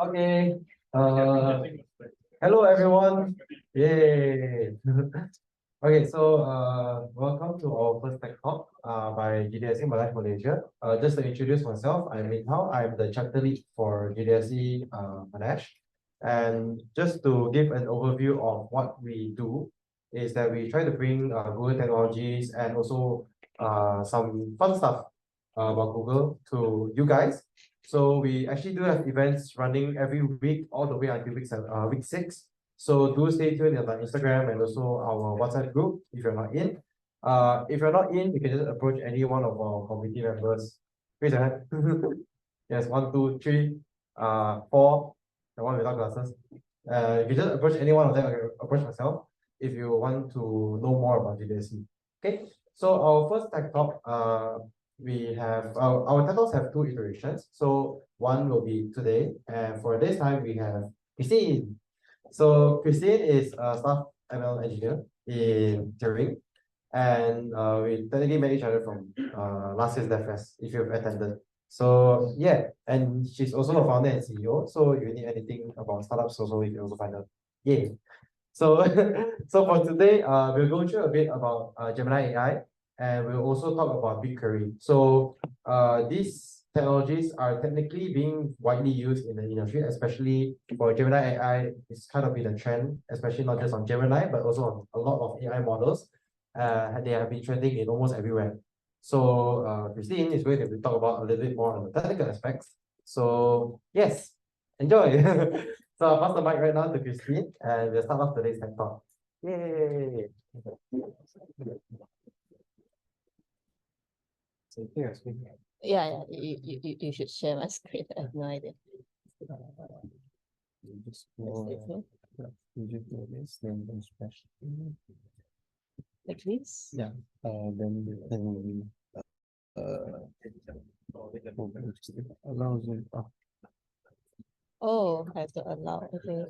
Okay. Hello everyone. Yay. Okay, so welcome to our first tech talk by GDSC MUM Malaysia. Just to introduce myself, I'm Min Hao. I'm the chapter lead for GDSC Malaysia. And just to give an overview of what we do is that we try to bring Google technologies and also some fun stuff about Google to you guys. So we actually do have events running every week all the way until week 6. So do stay tuned on our Instagram and also our WhatsApp group if you're not in. If you're not in, you can just approach any one of our committee members. Raise your hand. Yes, 1, 2, 3, 4. The one without glasses. You can just approach any one of them. I can approach myself if you want to know more about GDSC. Okay, so our first tech talk, we have our tech talks have 2 iterations. So one will be today, and for this time we have Christine. So Christine is a staff ML engineer in Turing, and we technically met each other from last year's DevFest, if you've attended. So yeah, and she's also a founder and CEO. So if you need anything about startups, also you can also find her. Yay. So so for today, we'll go through a bit about Gemini AI, and we'll also talk about BigQuery. So these technologies are technically being widely used in the industry, especially for Gemini AI. It's kind of been a trend, especially not just on Gemini, but also on a lot of AI models. They have been trending in almost everywhere. So Christine is going to talk about a little bit more on the technical aspects. So yes, enjoy. So I'll pass the mic right now to Christine, and we'll start off today's tech talk. Yay! So here, Yeah, you should share my screen. I have no idea. just Like this? Yeah. Then allows you. Oh, I have to allow. Okay.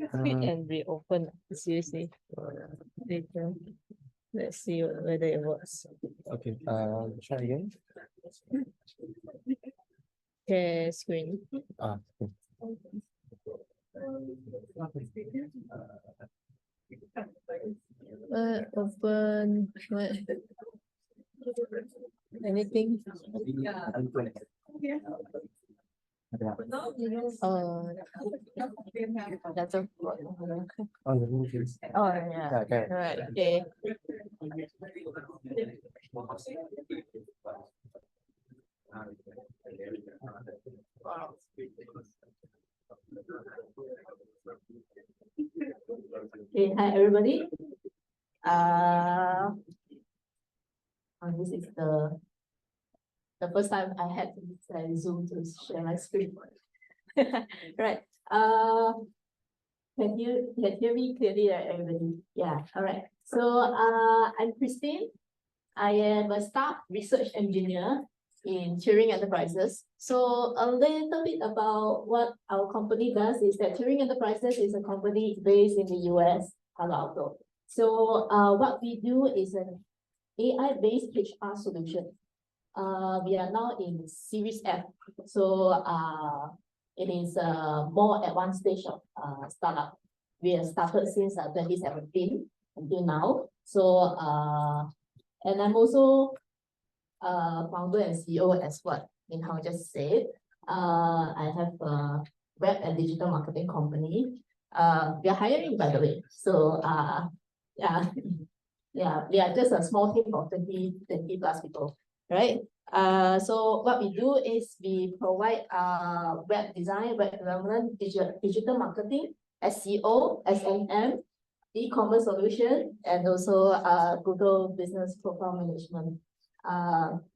Quit and reopen. Seriously. Later. Let's see whether it works. Okay. Try again. Share screen. Okay. Open. What? Anything? That's a. Oh yeah. Okay. Right. Okay. Okay, hi everybody. This is the first time I had to use Zoom to share my screen. Right. Can you hear me clearly, right, everybody? Yeah. All right. So I'm Christine. I am a staff research engineer in Turing Enterprises. So a little bit about what our company does is that Turing Enterprises is a company based in the US, Palo Alto. So what we do is an AI-based HR solution. We are now in Series F. So it is a more advanced stage of startup. We have started since 2017 until now. So and I'm also founder and CEO as what Min Hao just said. I have a web and digital marketing company. We are hiring, by the way. So yeah, we are just a small team of 20 plus people, right? So what we do is we provide web design, web development, digital marketing, SEO, SMM, e-commerce solution, and also Google Business Profile Management.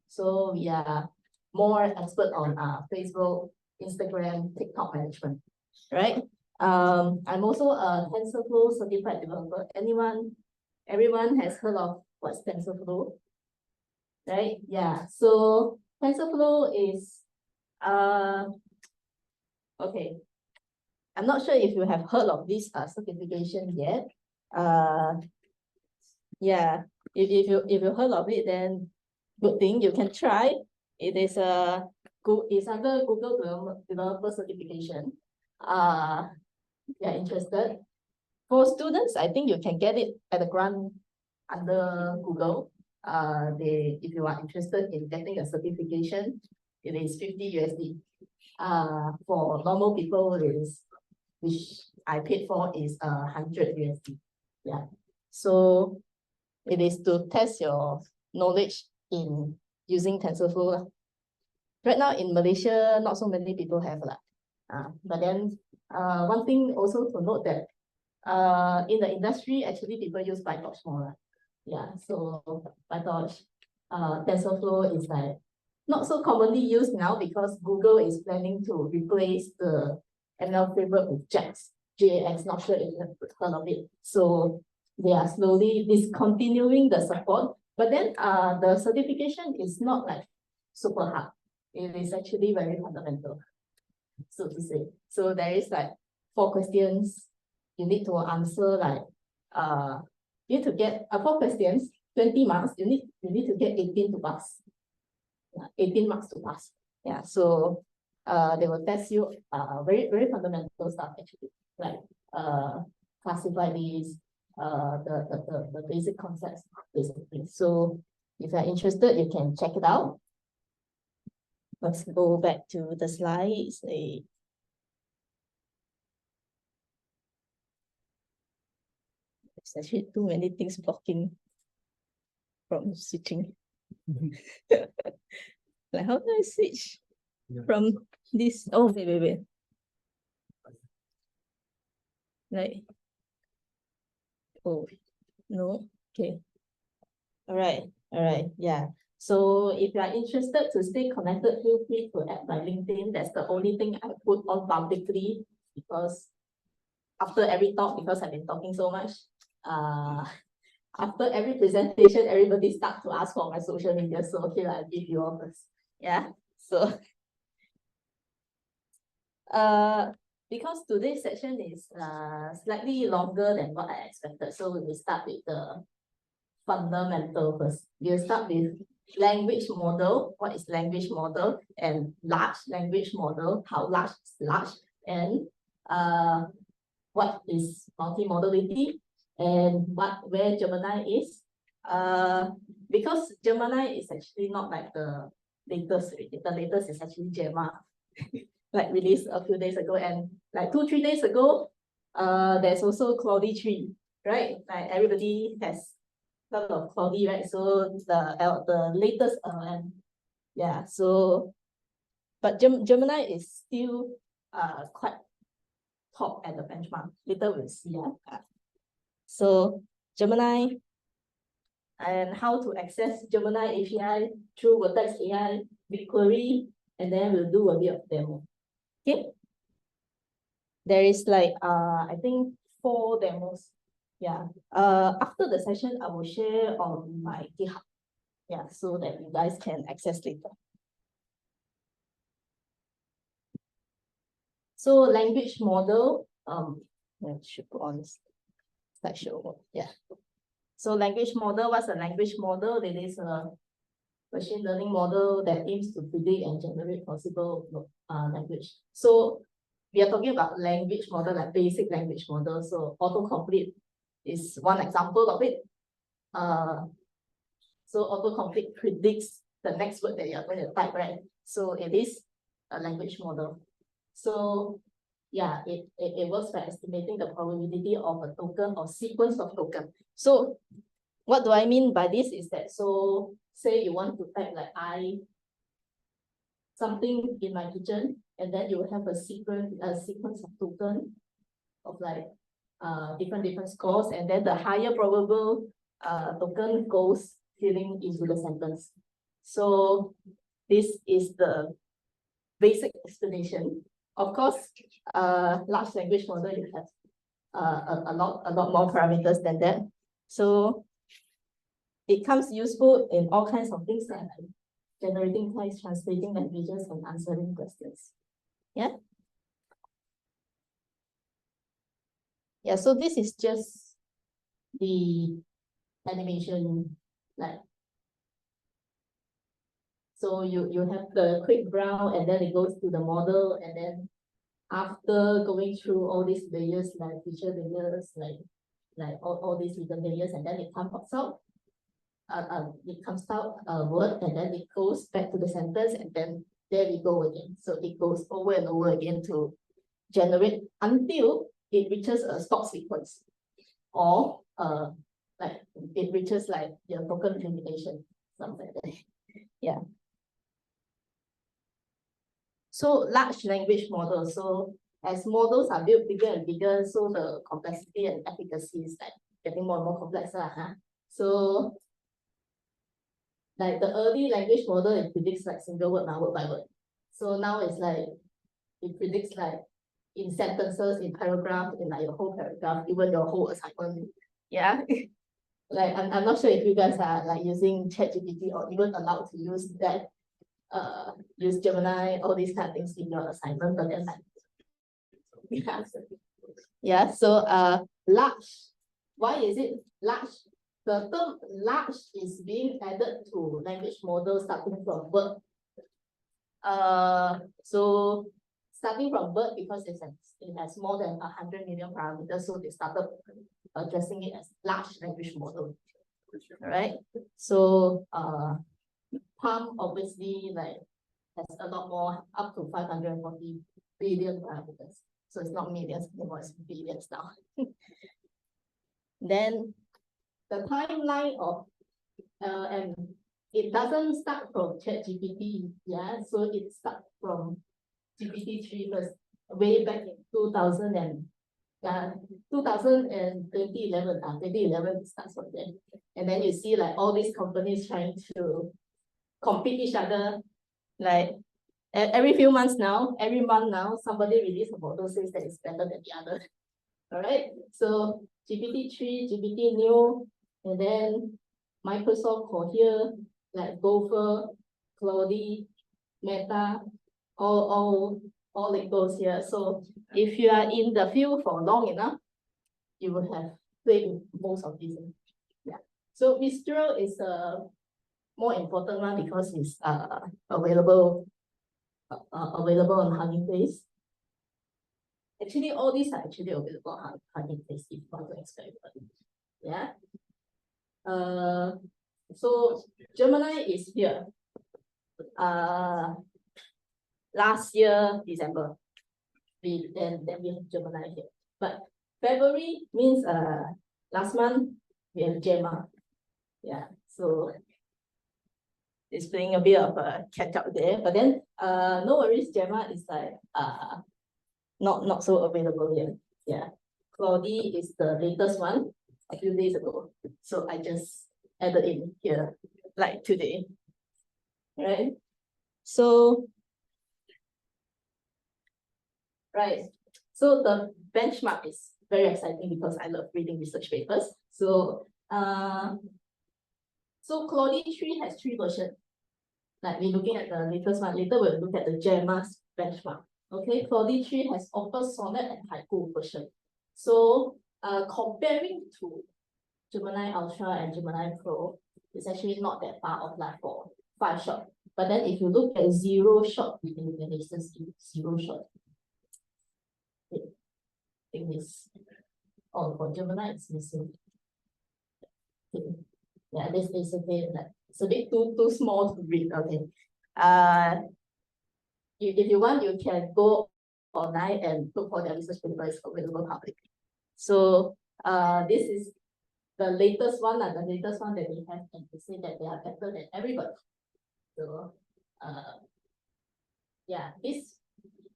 So we are more expert on Facebook, Instagram, TikTok management, right? I'm also a TensorFlow certified developer. Everyone has heard of what's TensorFlow, right? Yeah. So TensorFlow is okay. I'm not sure if you have heard of this certification yet. Yeah, if you heard of it, then good thing, you can try. It is it's under Google Developer Certification. If you're interested. For students, I think you can get it at a grant under Google. If you are interested in getting a certification, it is 50 USD. For normal people, which I paid for, is 100 USD. Yeah. So it is to test your knowledge in using TensorFlow. Right now in Malaysia, not so many people have that. But then one thing also to note that in the industry, actually people use PyTorch more. Yeah, so PyTorch, TensorFlow is like not so commonly used now because Google is planning to replace the ML framework with JAX. JAX, not sure if you've heard of it. So they are slowly discontinuing the support. But then the certification is not like super hard. It is actually very fundamental, so to say. So there is like 4 questions you need to answer, like you need to get 4 questions, 20 marks. You need to get 18 to pass. 18 marks to pass. Yeah, so they will test you very fundamental stuff actually, like classify these, the basic concepts basically. So if you're interested, you can check it out. Let's go back to the slides. There's actually too many things blocking from switching. Like, how do I switch from this? Oh, wait. Like, oh, no, okay. All right, yeah. So if you are interested to stay connected, feel free to add my LinkedIn. That's the only thing I put on publicly, because after every talk, because I've been talking so much, after every presentation, everybody starts to ask for my social media. So okay, I'll give you all first. Yeah. So because today's session is slightly longer than what I expected. So we will start with the fundamental first. We'll start with language model. What is language model? And large language model. How large is large? And what is multimodality? And where Gemini is. Because Gemini is actually not like the latest. The latest is actually Gemma, like released a few days ago. And like 2-3 days ago, there's also Cloudy 3, right? Like everybody has lot of Cloudy, right? So the latest LLM, yeah. So, but Gemini is still quite top at the benchmark. Later we'll see. Yeah. So Gemini, and how to access Gemini API through Vertex AI BigQuery, and then we'll do a bit of demo. Okay. There is like I think 4 demos. Yeah. After the session, I will share on my GitHub. Yeah, so that you guys can access later. So language model, I should put on slideshow. Yeah. So language model, what's a language model? It is a machine learning model that aims to predict and generate possible language. So we are talking about language model, like basic language model. So autocomplete is one example of it. So autocomplete predicts the next word that you're going to type, right? So it is a language model. So yeah, it works by estimating the probability of a token or sequence of token. So what do I mean by this is that, so say you want to type like something in my kitchen, and then you will have a sequence of token of like different scores, and then the higher probable token goes filling into the sentence. So this is the basic explanation. Of course, large language model, you have a lot more parameters than that. So it comes useful in all kinds of things, like generating text, translating languages, and answering questions. Yeah. Yeah, so this is just the animation like, so you have the quick browse, and then it goes to the model, and then after going through all these layers, like feature layers, like all these little layers, and then it comes out word, and then it goes back to the sentence, and then there we go again. So it goes over and over again to generate until it reaches a stop sequence, or like it reaches like your token termination, something like that. Yeah. So large language models. So as models are built bigger and bigger, so the complexity and efficacy is like getting more and more complex. So like the early language model, it predicts like single word by word. So now it's like it predicts like in sentences, in paragraph, in like your whole paragraph, even your whole assignment. Yeah. Like I'm not sure if you guys are like using ChatGPT or even allowed to use that, use Gemini, all these kind of things in your assignment, but then like, yeah. So large. Why is it large? The term large is being added to language models starting from birth. So starting from birth, because it has more than 100 million parameters, so they started addressing it as large language model. All right. So PALM obviously like has a lot more, up to 540 billion parameters. So it's not millions anymore, it's billions now. Then the timeline of and it doesn't start from ChatGPT, yeah. So it starts from GPT-3 first, way back in 2011. 2011 starts from there. And then you see like all these companies trying to compete each other. Like every few months now, every month now, somebody releases a model says that it's better than the other. All right. So GPT-3, GPT-New, and then Microsoft Cohere, like Gopher, Claude, Meta, all it goes here. So if you are in the field for long enough, you will have played with most of these. Yeah. So Mistral is a more important one because it's available on Hugging Face. Actually, all these are actually available on Hugging Face if you want to experiment. Yeah. So Gemini is here. Last year, December, then we have Gemini here. But February means last month we have Gemma. Yeah, so it's playing a bit of a catch up there. But then no worries, Gemma is like not so available yet. Yeah. Claude is the latest one a few days ago. So I just added in here like today. Right? So so the benchmark is very exciting because I love reading research papers. So so Claude 3 has 3 versions. Like we're looking at the latest one. Later we'll look at the Gemma's benchmark. Okay, Claude 3 has offered sonnet and haiku version. So comparing to Gemini Ultra and Gemini Pro, it's actually not that far off like for 5 shot. But then if you look at 0 shot, you can just 0 shot. I think it's for Gemini it's missing. Okay. Yeah, this is a bit like it's a bit too small to read. Okay. If you want, you can go online and look for the research papers available publicly. So this is the latest one, the latest one that we have, and to say that they are better than everybody. So yeah,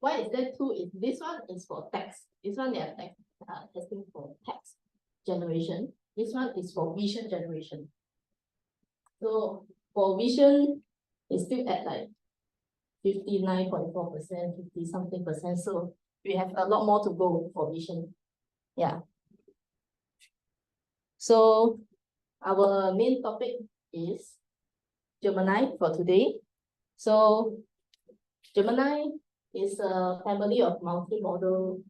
why is there 2? Is this one is for text. This one they are testing for text generation. This one is for vision generation. So for vision, it's still at like 59.4%, 50 something percent. So we have a lot more to go for vision. Yeah. So our main topic is Gemini for today. So Gemini is a family of multi-model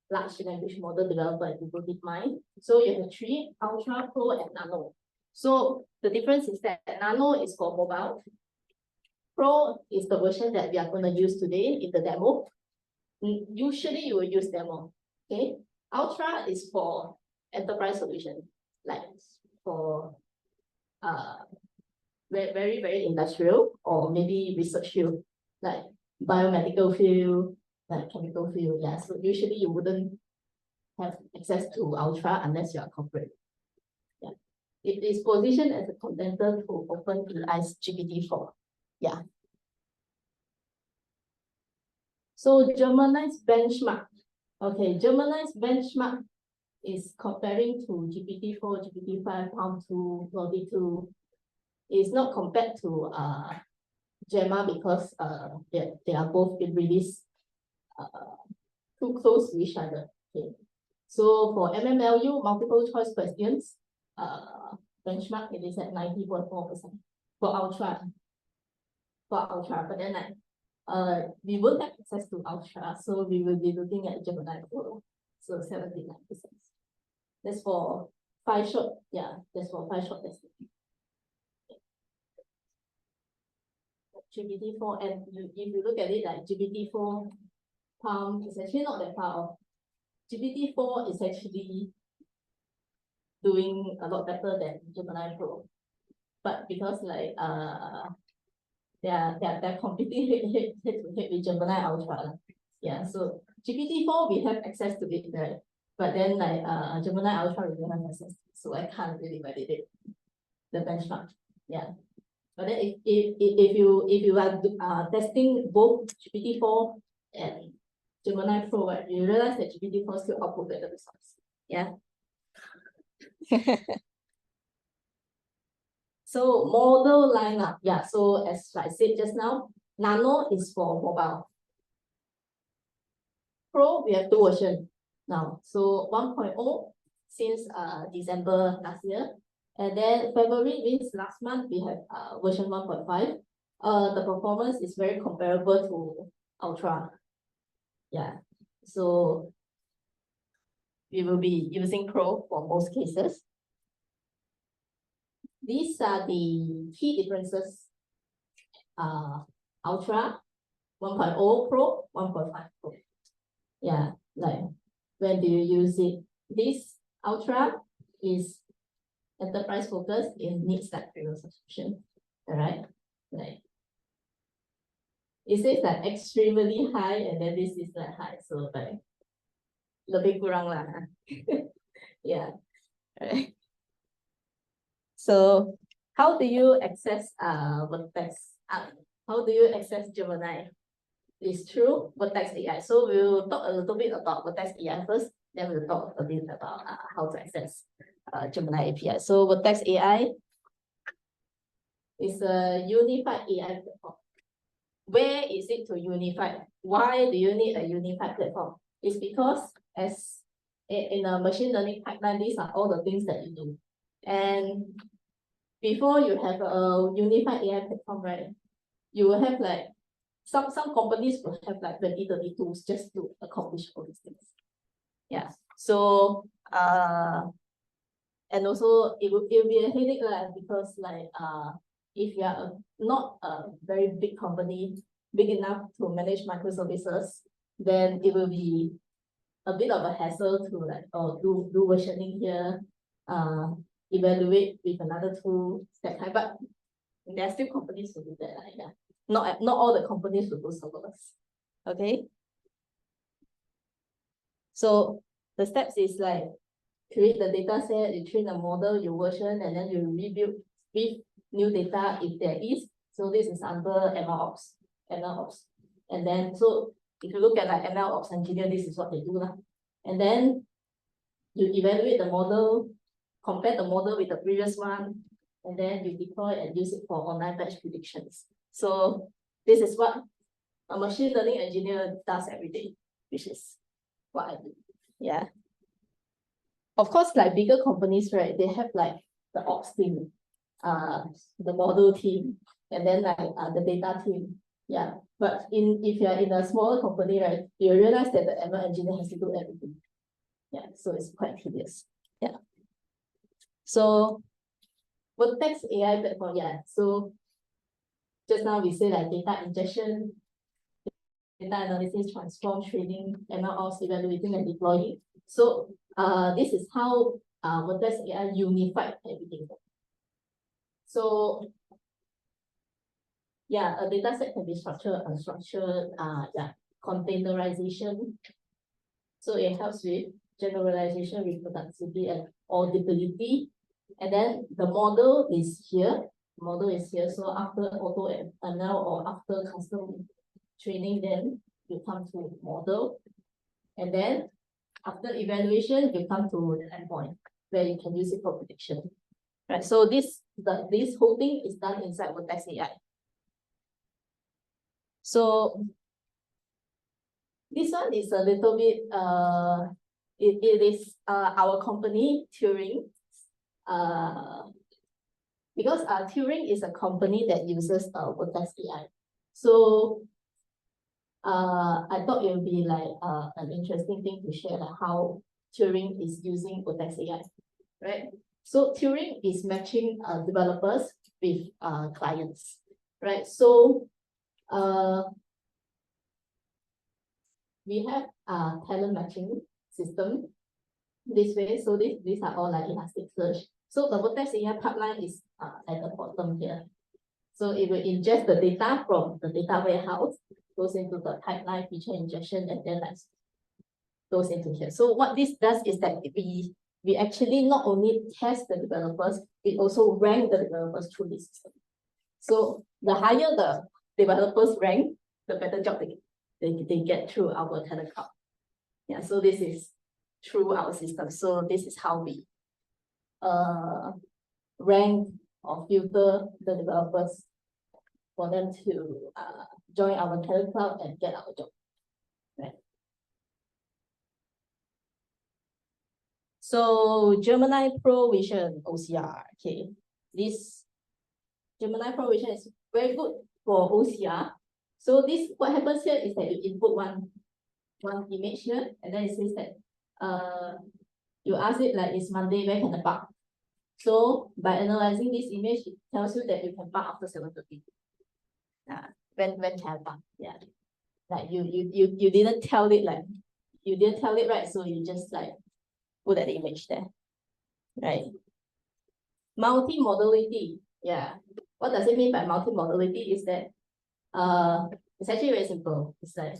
large language model developed by Google DeepMind. So you have 3, Ultra, Pro, and Nano. So the difference is that Nano is for mobile. Pro is the version that we are going to use today in the demo. Usually you will use demo. Okay. Ultra is for enterprise solution, like for very, very industrial or maybe research field, like biomedical field, like chemical field. Yeah. So usually you wouldn't have access to Ultra unless you are corporate. Yeah. It is positioned as a contender to OpenAI's GPT-4. Yeah. So Gemini's benchmark. Okay, Gemini's benchmark is comparing to GPT-4, GPT-5, PaLM 2, Claude 2. It's not compared to Gemma because they are both in release too close to each other. Okay. So for MMLU, multiple choice questions, benchmark it is at 90.4% for Ultra. But then we won't have access to Ultra, so we will be looking at Gemini Pro. So 79%. That's for 5 shot, yeah, that's for 5 shot testing. GPT-4, and if you look at it like GPT-4, PaLM is actually not that far off. GPT-4 is actually doing a lot better than Gemini Pro. But because like they're competing head to head with Gemini Ultra. Yeah, so GPT-4 we have access to it, right? But then like Gemini Ultra we don't have access to it, so I can't really validate the benchmark. Yeah. But then if you are testing both GPT-4 and Gemini Pro, right, you realize that GPT-4 still output better results. Yeah. So model lineup, yeah. So as I said just now, Nano is for mobile. Pro, we have 2 versions now. So 1.0 since December last year. And then February means last month we have version 1.5. The performance is very comparable to Ultra. Yeah. So we will be using Pro for most cases. These are the key differences. Ultra, 1.0 Pro, 1.5 Pro. Yeah, like when do you use it? This Ultra is enterprise focused, it needs that premium subscription. Alright, like it says like extremely high, and then this is like high, so like lebih kurang lah. Yeah. Alright. So how do you access Vertex? How do you access Gemini? It's through Vertex AI. So we'll talk a little bit about Vertex AI first, then we'll talk a bit about how to access Gemini API. So Vertex AI is a unified AI platform. Where is it to unify? Why do you need a unified platform? It's because as in a machine learning pipeline, these are all the things that you do. And before you have a unified AI platform, right, you will have like some companies will have like 20, 30 tools just to accomplish all these things. Yeah. So and also it will be a headache because like if you are not a very big company, big enough to manage microservices, then it will be a bit of a hassle to like do versioning here, evaluate with another tool, that kind. But there are still companies who do that. Yeah. Not all the companies will do serverless. Okay. So the steps is like create the data set, you train a model, you version, and then you rebuild with new data if there is. So this is under MLOps. And then so if you look at like MLOps engineer, this is what they do. And then you evaluate the model, compare the model with the previous one, and then you deploy and use it for online batch predictions. So this is what a machine learning engineer does every day, which is what I do. Yeah. Of course, like bigger companies, right, they have like the ops team, the model team, and then like the data team. Yeah. But if you're in a smaller company, right, you realize that the ML engineer has to do everything. Yeah. So it's quite tedious. Yeah. So Vertex AI platform, yeah. So just now we say like data ingestion, data analysis, transform, training, MLOps, evaluating and deploying. So this is how Vertex AI unified everything. So yeah, a data set can be structured, unstructured, yeah, containerization. So it helps with generalization, reproducibility, and auditability. And then the model is here. Model is here. So after auto ML or after custom training, then you come to model. And then after evaluation, you come to the endpoint where you can use it for prediction. Right. So this whole thing is done inside Vertex AI. So this one is a little bit it is our company Turing. Because Turing is a company that uses Vertex AI. So I thought it would be like an interesting thing to share, like how Turing is using Vertex AI, right? So Turing is matching developers with clients, right? So we have talent matching system this way. So these are all like Elasticsearch. So the Vertex AI pipeline is at the bottom here. So it will ingest the data from the data warehouse, goes into the pipeline feature injection, and then like goes into here. So what this does is that we actually not only test the developers, we also rank the developers through this system. So the higher the developers rank, the better job they get through our talent cloud. Yeah, so this is through our system. So this is how we rank or filter the developers for them to join our talent cloud and get our job. Right. So Gemini Pro Vision OCR. Okay, this Gemini Pro Vision is very good for OCR. So this what happens here is that you input one image here, and then it says that you ask it like, it's Monday, where can I park? So by analyzing this image, it tells you that you can park after 7:30. When can I park? Yeah, like you didn't tell it, like you didn't tell it, right? So you just like put that image there, right? Multi-modality. Yeah, what does it mean by multi-modality? Is that it's actually very simple. It's like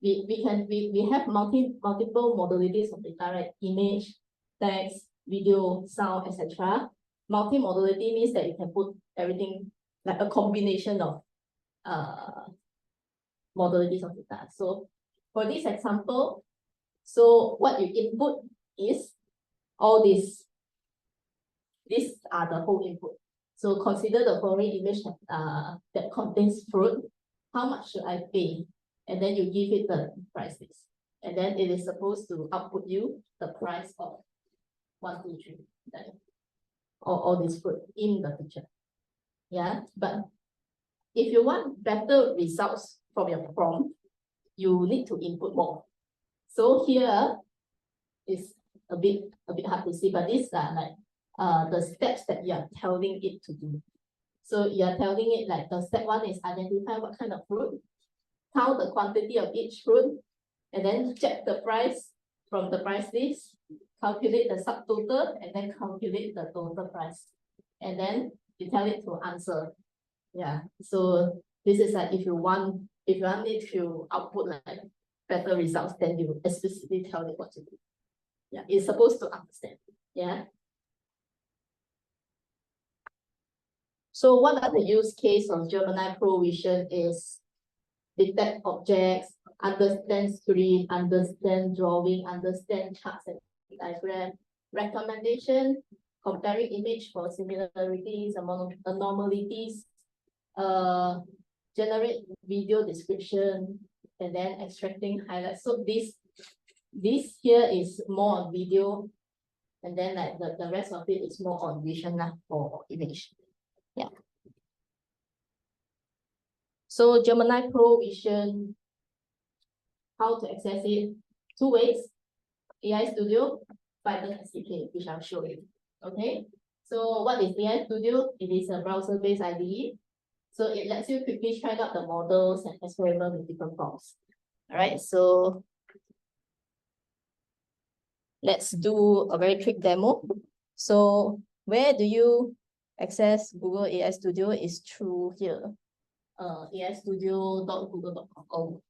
we have multiple modalities of data, right? Image, text, video, sound, etc. Multi-modality means that you can put everything, like a combination of modalities of data. So for this example, so what you input is all these. These are the whole input. So consider the following image that contains fruit. How much should I pay? And then you give it the price list. And then it is supposed to output you the price of 1, 2, 3, like, all this fruit in the picture. Yeah, but if you want better results from your prompt, you need to input more. So here is a bit hard to see, but these are like the steps that you are telling it to do. So you are telling it like the step 1 is identify what kind of fruit, count the quantity of each fruit, and then check the price from the price list, calculate the subtotal, and then calculate the total price. And then you tell it to answer. Yeah. So this is like if you want it to output like better results, then you explicitly tell it what to do. Yeah, it's supposed to understand. Yeah. So what are the use case of Gemini Pro Vision is detect objects, understand screen, understand drawing, understand charts and diagram, recommendation, comparing image for similarities, anomalies, generate video description, and then extracting highlights. So this here is more on video, and then like the rest of it is more on vision for image. Yeah. So Gemini Pro Vision, how to access it? 2 ways. AI Studio, Python SDK, which I'll show you. Okay. So what is AI Studio? It is a browser-based IDE. So it lets you quickly try out the models and experiment with different prompts. All right, so let's do a very quick demo. So where do you access Google AI Studio is through here, aistudio.google.com.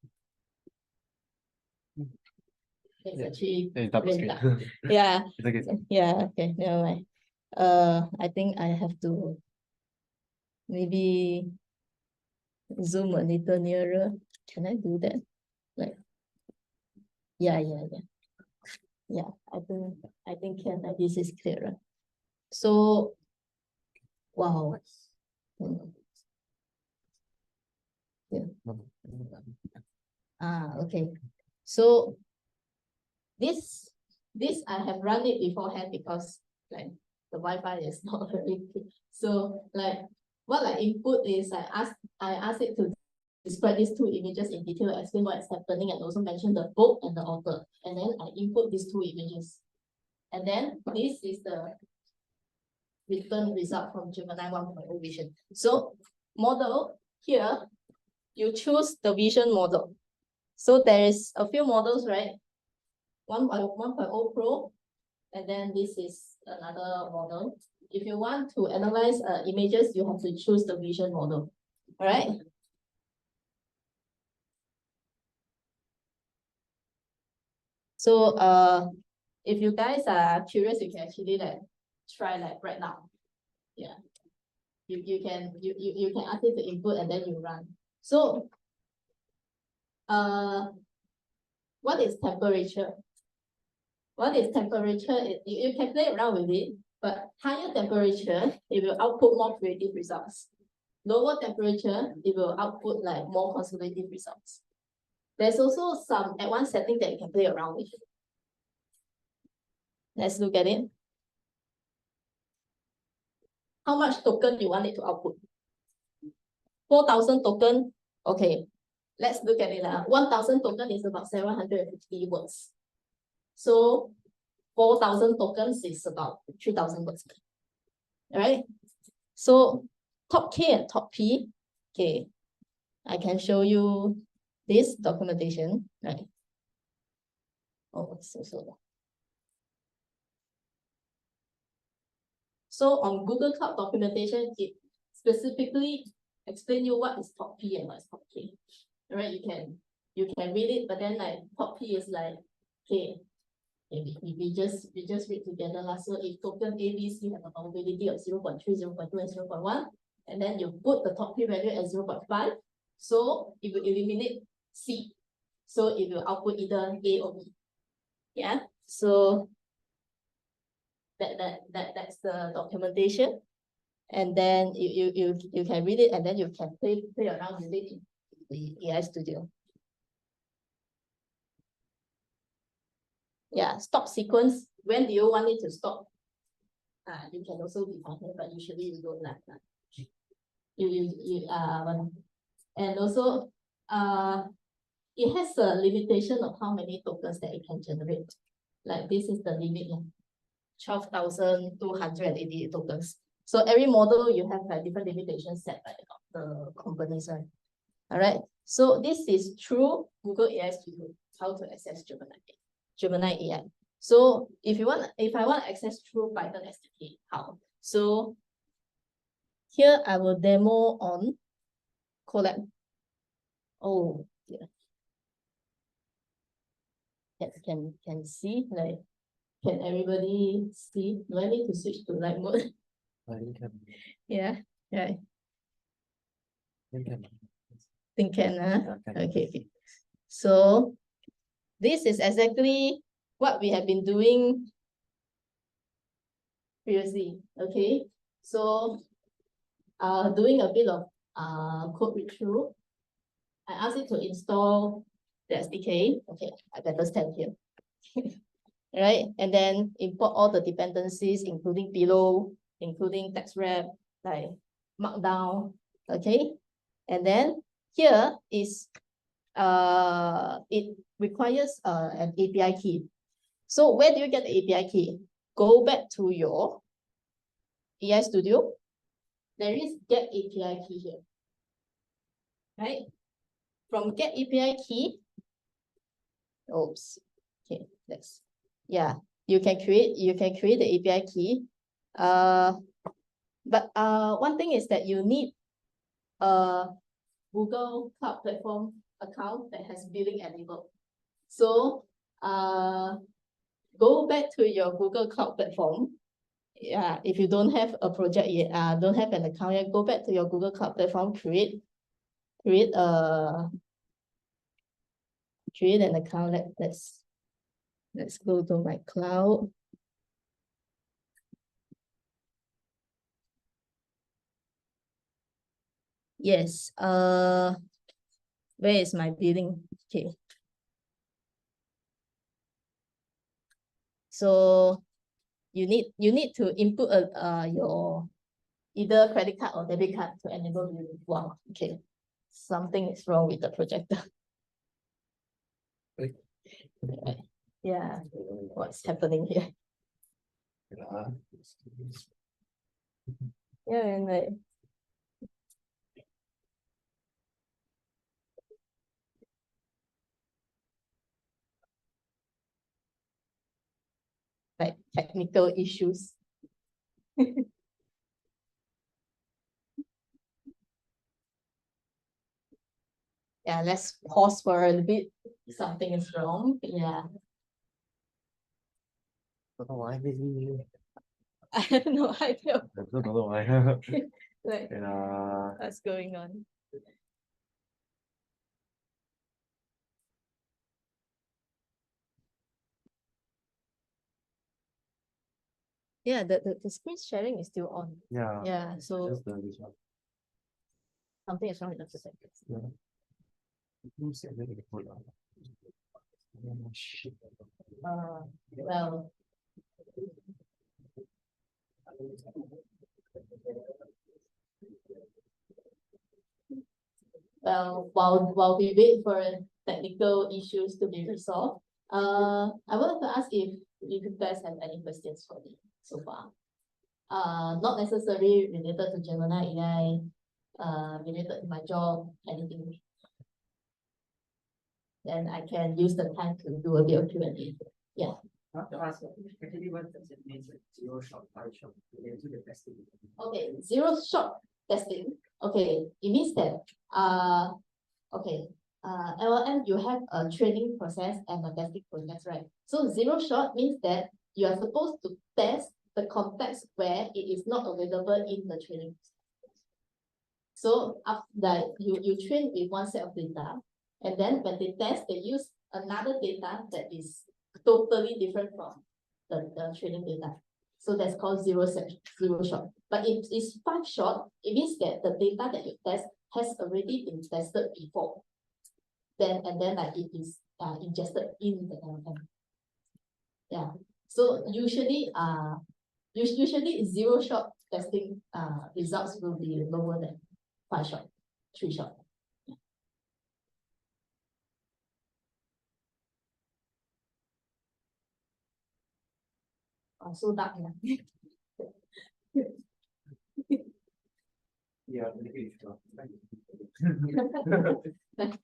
It's actually really dark. Yeah, It's okay. yeah, okay, never mind. I think I have to maybe zoom a little nearer. Can I do that? Like, yeah. Yeah, I think can. This is clearer. So, wow. Yeah. Okay. So this I have run it beforehand because like the Wi-Fi is not very good. So like what I input is I ask it to describe these two images in detail, explain what is happening, and also mention the book and the author. And then I input these two images. And then this is the return result from Gemini 1.0 vision. So model here, you choose the vision model. So there is a few models, right? 1.0 Pro, and then this is another model. If you want to analyze images, you have to choose the vision model. All right. So if you guys are curious, you can actually like try like right now. Yeah. You can ask it to input and then you run. So what is temperature? What is temperature? You can play around with it, but higher temperature, it will output more creative results. Lower temperature, it will output like more conservative results. There's also some advanced setting that you can play around with. Let's look at it. How much token you want it to output? 4,000 token. Okay, let's look at it. 1,000 token is about 750 words. So 4,000 tokens is about 3,000 words. All right. So top K and top P. Okay, I can show you this documentation. Right. Oh, so. So on Google Cloud documentation, it specifically explain you what is top P and what is top K. All right, you can read it, but then like top P is like okay, we just read together. So if token A, B, C have a probability of 0.3, 0.2, and 0.1, and then you put the top P value at 0.5, so it will eliminate C. So it will output either A or B. Yeah. So that's the documentation. And then you can read it and then you can play around with it in the AI Studio. Yeah, stop sequence. When do you want it to stop? You can also define it, but usually you don't like that. And also it has a limitation of how many tokens that it can generate. Like this is the limit, 12,288 tokens. So every model you have a different limitation set by the companies, right? All right. So this is through Google AI Studio, how to access Gemini AI. So if I want to access through Python SDK, how? So here I will demo on Colab. Oh, yeah. Can see, like, can everybody see? Do I need to switch to light mode? Yeah, right. Think can, okay. So this is exactly what we have been doing previously. Okay. So doing a bit of code read through. I asked it to install the SDK. Okay, I better stand here. Right, and then import all the dependencies, including below, including text wrap, like markdown. Okay, and then here is it requires an API key. So where do you get the API key? Go back to your AI Studio, there is get API key here. Right? From get API key, oops. Okay, you can create the API key. But one thing is that you need a Google Cloud Platform account that has billing enabled. So go back to your Google Cloud Platform. Yeah, if you don't have a project yet, don't have an account yet, go back to your Google Cloud Platform, create an account. Let's go to my cloud. Yes, where is my billing? Okay. So you need to input your either credit card or debit card to enable billing. Wow, okay. Something is wrong with the projector. Right. Yeah, what's happening here? Yeah, and like technical issues. Yeah, let's pause for a little bit. Something is wrong. Yeah. Don't know why, maybe. I have no idea. I don't know why. Like, Yeah. what's going on? Yeah, the screen sharing is still on. Yeah. Yeah, so Just this one. something is wrong with the system. Yeah. You said that it put on. Oh, shit. Well, while we wait for technical issues to be resolved, I wanted to ask if you guys have any questions for me so far. Not necessarily related to Gemini AI, related to my job, anything. Then I can use the time to do a bit of Q&A. Yeah. I have to ask, actually, what does it mean, like zero shot, five shot, related to the testing? Okay, zero shot testing. Okay, it means that LLM, you have a training process and a testing process, right? So zero shot means that you are supposed to test the context where it is not available in the training. So after you train with one set of data, and then when they test, they use another data that is totally different from the training data. So that's called zero shot. But if it's 5 shot, it means that the data that you test has already been tested before. Then like it is ingested in the LLM. Yeah. So usually zero shot testing results will be lower than 5 shot, 3 shot. So dark. Yeah. That's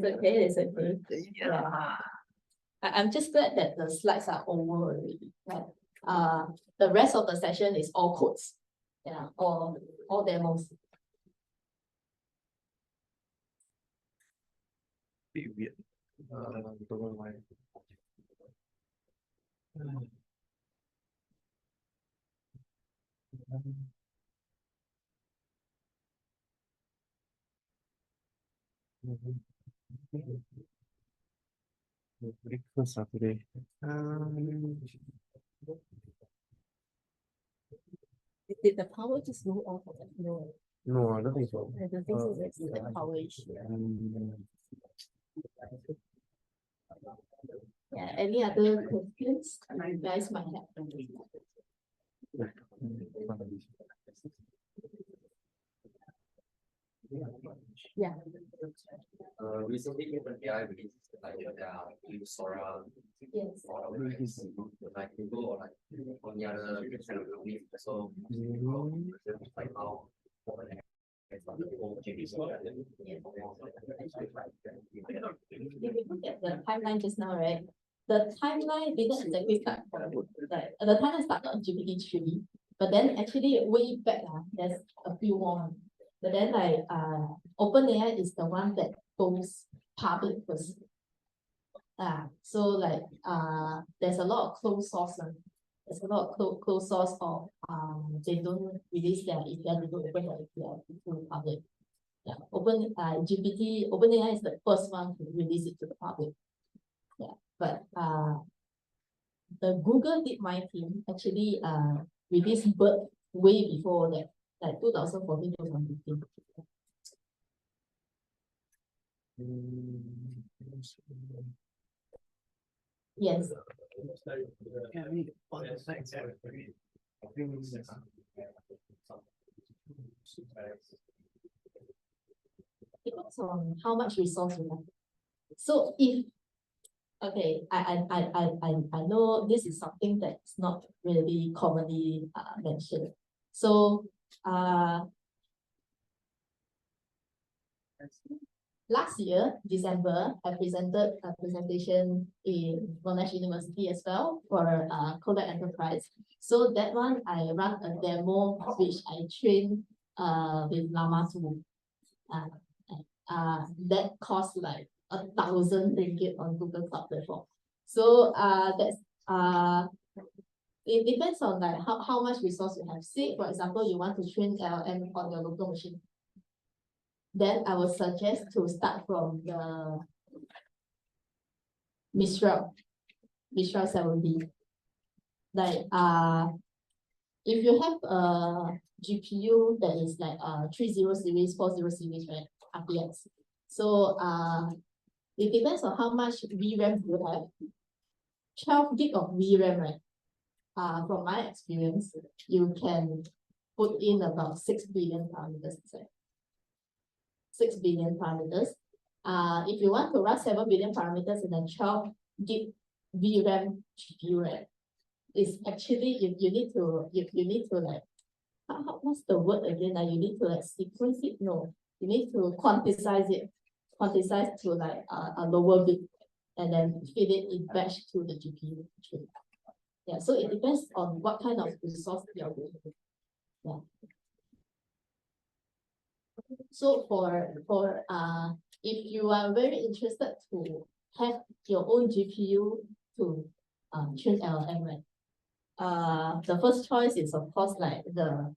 okay, that's okay. Yeah. I'm just glad that the slides are over already. Right? The rest of the session is all codes. Yeah, all demos. Bit weird. Don't know why. Breakfast Saturday. Did the power just go off? No. No, I don't think so. I don't think so. It's the power issue. Yeah, any other questions you guys might have? Yeah. Recently, even AI released like their new Sora Yes. or like Google or like on the other kind of companies. So like how If you look at the timeline just now, right? The timeline didn't exactly start from like the timeline started on GPT-3, but then actually way back, there's a few more. But then like OpenAI is the one that goes public first. So like there's a lot of closed source. There's a lot of closed source of they don't release their API, they don't open their API to public. Yeah, OpenAI is the first one to release it to the public. Yeah, but the Google DeepMind team actually released BERT way before that, like 2014, 2015. Yes. Depends on how much resource you have. So if okay, I know this is something that's not really commonly mentioned. So last year, December, I presented a presentation in Monash University as well for Kodak Enterprise. So that one, I run a demo which I trained with Llama 2. That cost like 1,000 ringgit on Google Cloud platform. So that's it depends on like how much resource you have. Say, for example, you want to train LLM on your local machine. Then I would suggest to start from the Mistral 7B. Like if you have a GPU that is like 30 series, 40 series, right? RTX. So it depends on how much VRAM you have. 12 gig of VRAM, right? From my experience, you can put in about 6 billion parameters. 6 billion parameters. If you want to run 7 billion parameters in a 12 gig VRAM GPU, right? It's actually you need to like what's the word again? You need to like sequence it. No, you need to quantize to like a lower bit, and then feed it in batch to the GPU. Yeah, so it depends on what kind of resource you're doing. Yeah. So for if you are very interested to have your own GPU to train LLM, right? The first choice is of course like the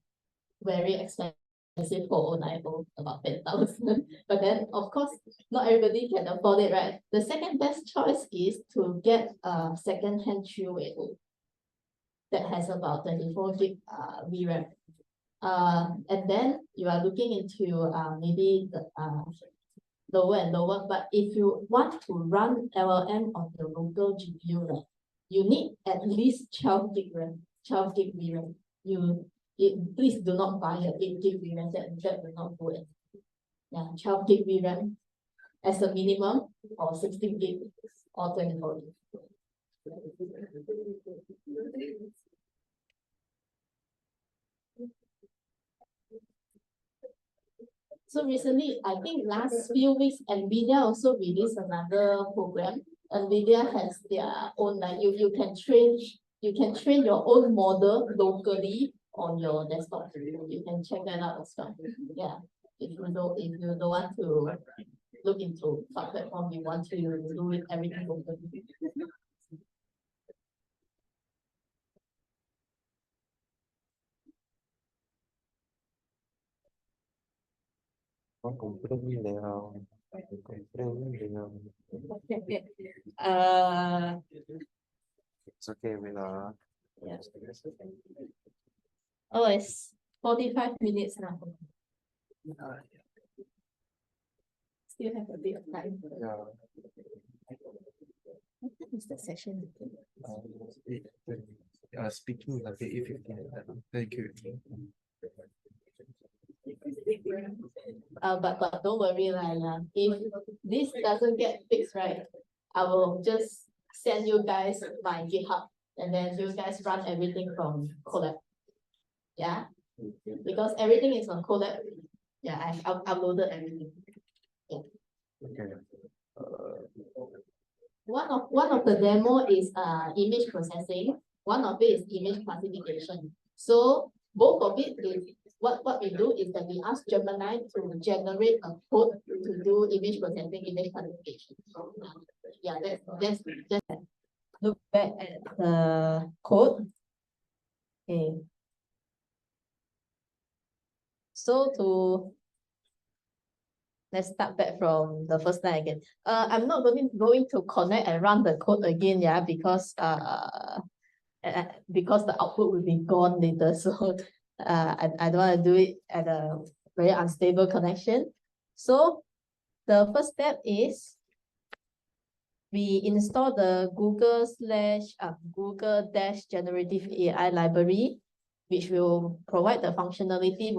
very expensive 4090, about 10,000. But then of course not everybody can afford it, right? The second best choice is to get a second-hand 380 that has about 24 gig VRAM. And then you are looking into maybe the lower and lower. But if you want to run LLM on the local GPU, right, you need at least 12 gig RAM, 12 gig VRAM. Please do not buy a 8 gig VRAM, that will not go in. Yeah, 12 gig VRAM as a minimum, or 16 gig or 24 gig. So recently, I think last few weeks, NVIDIA also released another program. NVIDIA has their own, like you can train your own model locally on your desktop. You can check that out as well. Yeah. If you don't want to look into cloud platform, you want to do it everything locally. It's okay, we'll yeah. Oh, it's 45 minutes now. Still have a bit of time. yeah. What is the session? Speaking like 8:15. Thank you. But don't worry, like, if this doesn't get fixed, right, I will just send you guys my GitHub, and then you guys run everything from Colab. Yeah, because everything is on Colab. Yeah, I've uploaded everything. Okay. One of the demo is image processing. One of it is image classification. So both of it is what we do is that we ask Gemini to generate a code to do image processing, image classification. Yeah, that's look back at the code. Okay. So let's start back from the first line again. I'm not going to connect and run the code again, yeah, because the output will be gone later. So I don't want to do it at a very unstable connection. So the first step is we install the Google-Generative AI library, which will provide the functionality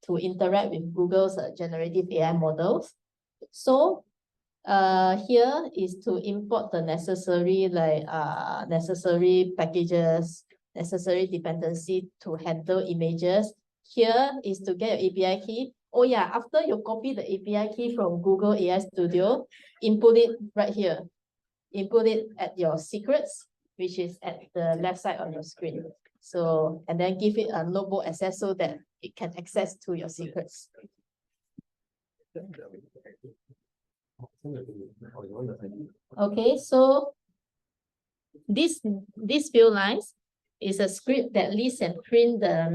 to interact with Google's generative AI models. So here is to import the necessary necessary packages, necessary dependency to handle images. Here is to get your API key. Oh yeah, after you copy the API key from Google AI Studio, input it right here. Input it at your secrets, which is at the left side of your screen. So, and then give it a notebook access so that it can access to your secrets. Okay, so this few lines is a script that lists and print the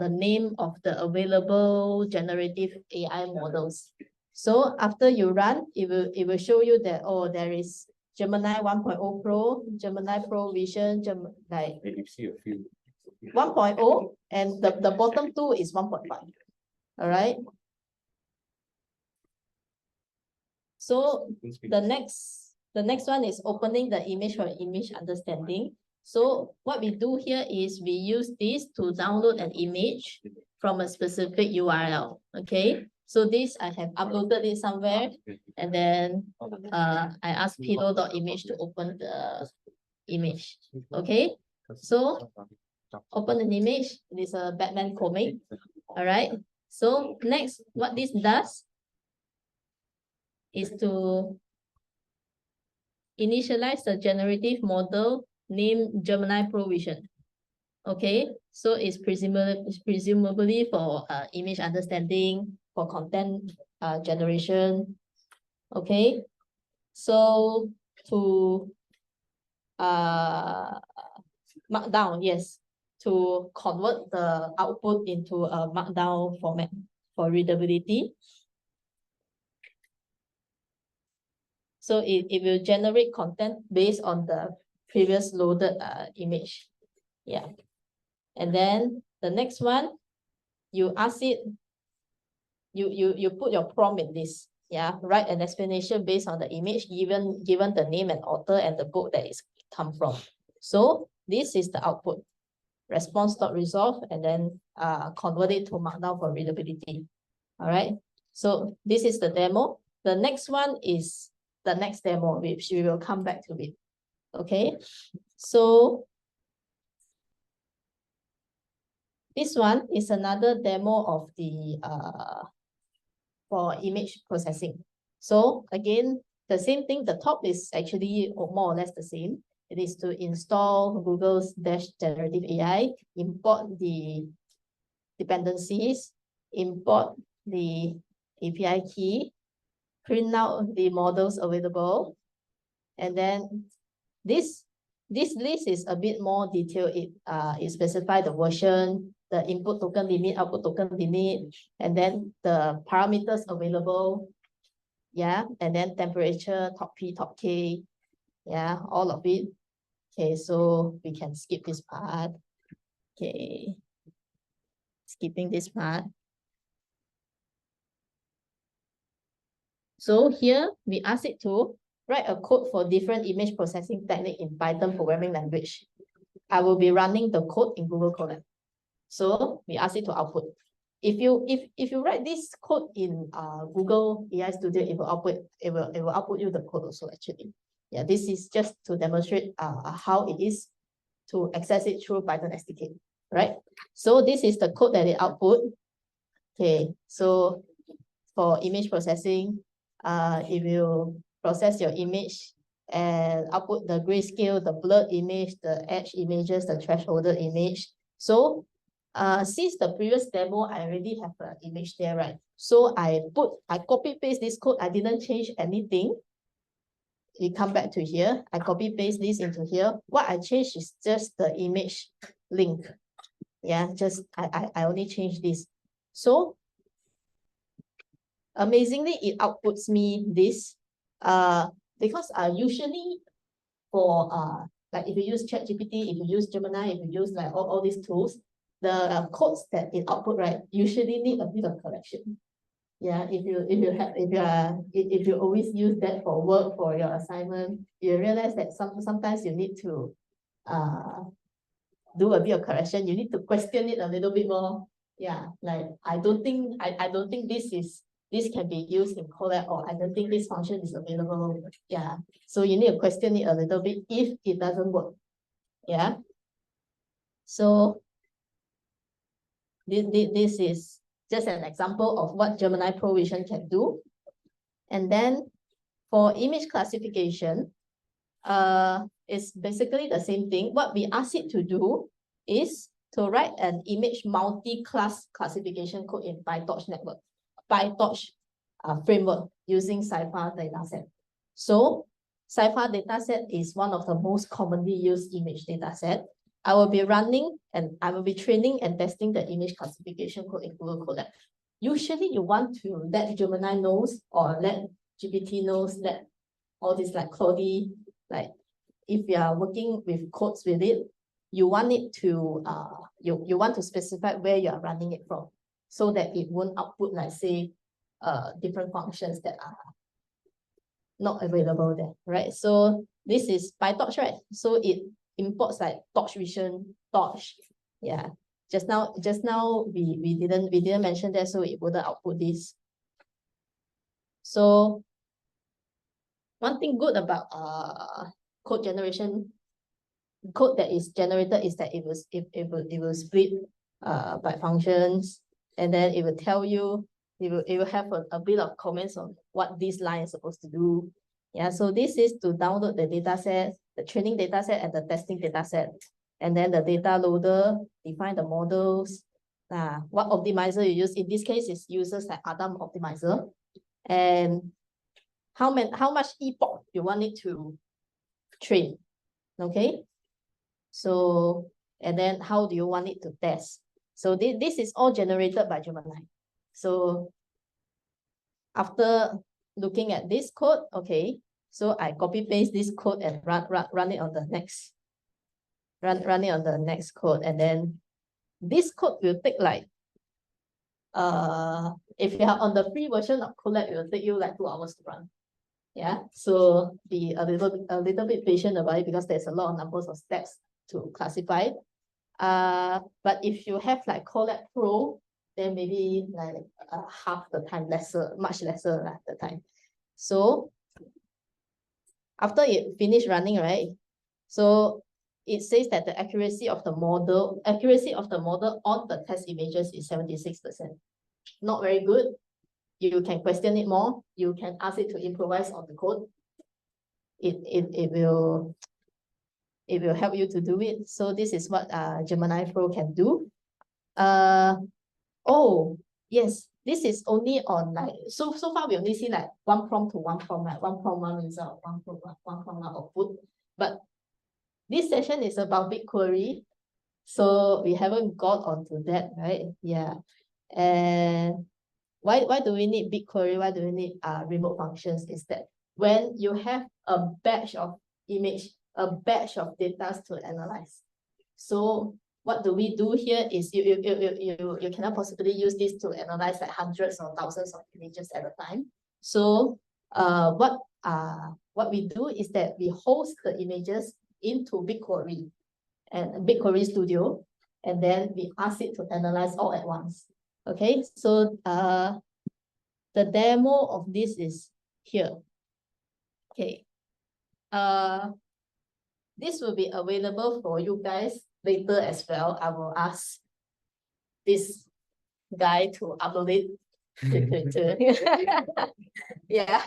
the name of the available generative AI models. So after you run, it will show you that, oh, there is Gemini 1.0 Pro, Gemini Pro Vision, like 1.0, and the bottom two is 1.5. All right. So the next one is opening the image for image understanding. So what we do here is we use this to download an image from a specific URL. Okay. So this I have uploaded it somewhere, and then I asked pillow.image to open the image. Okay. So open an image. It is a Batman comic. All right. So next, what this does is to initialize the generative model named Gemini Pro Vision. Okay, so it's presumably for image understanding, for content generation. Okay, so to markdown, yes, to convert the output into a markdown format for readability. So it will generate content based on the previous loaded image. Yeah. And then the next one, you ask it, you put your prompt in this. Yeah, write an explanation based on the image given the name and author and the book that it's come from. So this is the output. Response.resolve, and then convert it to markdown for readability. All right. So this is the demo. The next one is the next demo, which we will come back to it. Okay. So this one is another demo of the for image processing. So again, the same thing. The top is actually more or less the same. It is to install Google's generative AI, import the dependencies, import the API key, print out the models available, and then this list is a bit more detailed. It specifies the version, the input token limit, output token limit, and then the parameters available. Yeah, and then temperature, top P, top K. Yeah, all of it. Okay, so we can skip this part. Okay, skipping this part. So here we ask it to write a code for different image processing technique in Python programming language. I will be running the code in Google Colab. So we ask it to output if you write this code in Google AI Studio, it will output you the code also actually. Yeah, this is just to demonstrate how it is to access it through Python SDK, right? So this is the code that it output. Okay, so for image processing, it will process your image and output the grayscale, the blurred image, the edge images, the thresholded image. So since the previous demo, I already have an image there, right? So I copy paste this code. I didn't change anything. You come back to here. I copy paste this into here. What I changed is just the image link. Yeah, just I only changed this. So amazingly, it outputs me this. Because usually for like if you use ChatGPT, if you use Gemini, if you use like all these tools, the codes that it output, right, usually need a bit of correction. Yeah, if you always use that for work, for your assignment, you realize that sometimes you need to do a bit of correction. You need to question it a little bit more. Yeah, like I don't think this can be used in Colab, or I don't think this function is available. Yeah, so you need to question it a little bit if it doesn't work. Yeah, so this is just an example of what Gemini Pro Vision can do. And then for image classification, it's basically the same thing. What we ask it to do is to write an image multi-class classification code in PyTorch network, PyTorch framework using Cypher dataset. So Cypher dataset is one of the most commonly used image dataset. I will be running and I will be training and testing the image classification code in Google Colab. Usually you want to let Gemini knows or let GPT knows that all this like Claude, like if you are working with codes with it, you want it to you want to specify where you are running it from, so that it won't output like say different functions that are not available there, right? So this is PyTorch, right? So it imports like Torch Vision, Torch. Yeah. Just now we didn't mention that, so it wouldn't output this. So one thing good about code generation, code that is generated is that it will split by functions, and then it will tell you, it will have a bit of comments on what this line is supposed to do. Yeah, so this is to download the dataset, the training dataset and the testing dataset. And then the data loader, define the models. What optimizer you use, in this case is users like Adam optimizer. And how much epoch you want it to train. Okay. So, and then how do you want it to test? So this is all generated by Gemini. So after looking at this code, okay, so I copy paste this code and run it on the next, run it on the next code. And then this code will take like, if you are on the free version of Colab, it will take you like 2 hours to run. Yeah, so be a little bit patient about it, because there's a lot of numbers of steps to classify. But if you have like Colab Pro, then maybe like half the time, much lesser the time. So after it finished running, right? So it says that the accuracy of the model on the test images is 76%. Not very good. You can question it more. You can ask it to improvise on the code. It will help you to do it. So this is what Gemini Pro can do. Oh yes, this is only on like so far we only see like one prompt to one prompt, like one prompt, one result, one prompt, one output. But this session is about BigQuery, so we haven't got onto that, right? Yeah. And why do we need BigQuery? Why do we need remote functions? Is that when you have a batch of image, a batch of data to analyze. So what do we do here is you cannot possibly use this to analyze like hundreds or thousands of images at a time. So what we do is that we host the images into BigQuery and BigQuery Studio, and then we ask it to analyze all at once. Okay, so the demo of this is here. Okay. This will be available for you guys later as well. I will ask this guy to upload it. Yeah.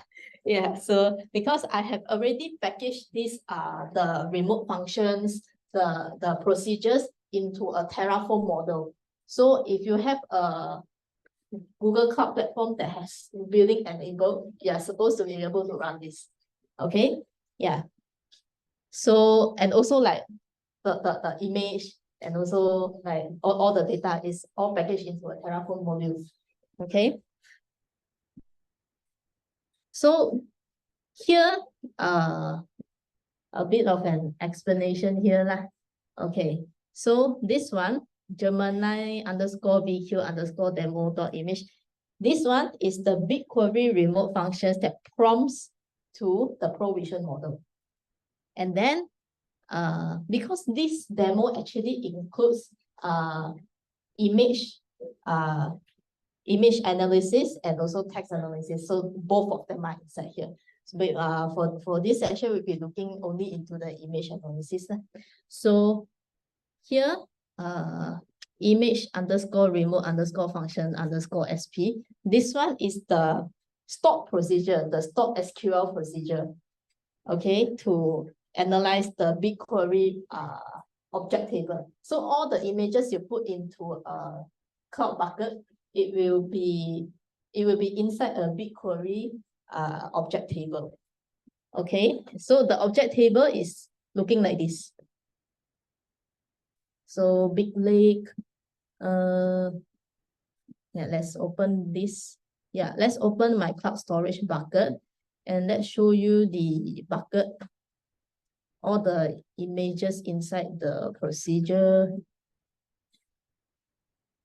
So because I have already packaged this the remote functions, the procedures into a Terraform model. So if you have a Google Cloud platform that has building enabled, you're supposed to be able to run this. Okay. Yeah. So, and also like the image and also like all the data is all packaged into a Terraform module. Okay. So here, a bit of an explanation here lah. Okay. So this one, Gemini _VQ_demo.image. This one is the BigQuery remote functions that prompts to the provision model. And then because this demo actually includes image analysis and also text analysis. So both of them are inside here. So, for this session, we'll be looking only into the image analysis. So here, image _remote_function_sp. This one is the stock procedure, the stock SQL procedure. Okay, to analyze the BigQuery object table. So all the images you put into a cloud bucket, it will be inside a BigQuery object table. Okay, so the object table is looking like this. So big lake, yeah, let's open this. Yeah, let's open my cloud storage bucket and let's show you the bucket, all the images inside the procedure.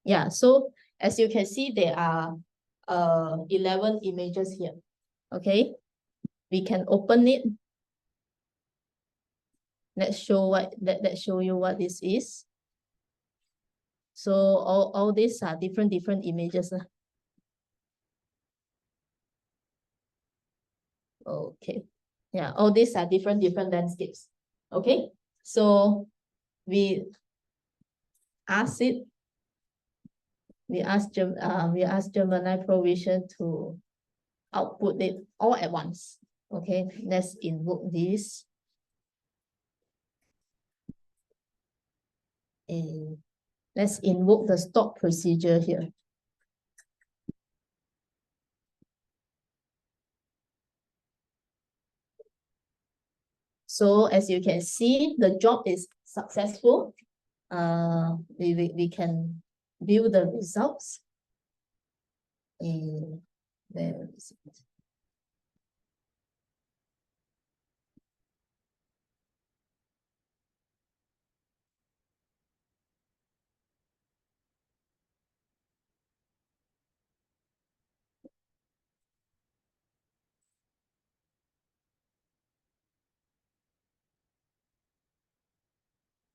Yeah, so as you can see, there are 11 images here. Okay, we can open it. Let's show you what this is. So all these are different images. Okay, yeah, all these are different landscapes. Okay, so we ask Gemini provision to output it all at once. Okay, let's invoke this. And let's invoke the stock procedure here. So as you can see, the job is successful. We can view the results. And there is it.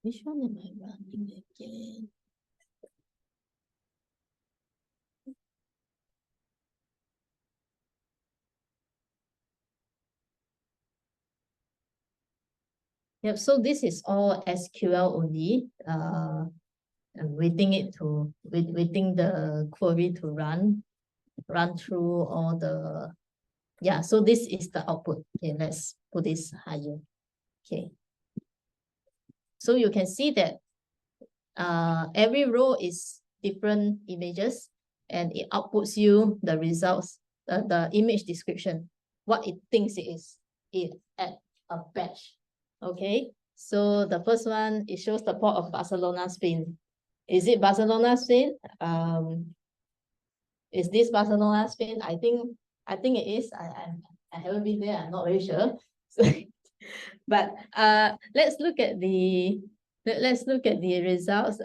Which one am I running again? Yep, so this is all SQL only. I'm waiting the query to run through all the, yeah, so this is the output. Okay, let's put this higher. Okay. So you can see that every row is different images and it outputs you the results, the image description, what it thinks it is at a batch. Okay, so the first one, it shows the port of Barcelona, Spain. Is it Barcelona, Spain? Is this Barcelona, Spain? I think it is. I haven't been there. I'm not very sure. But let's look at the results.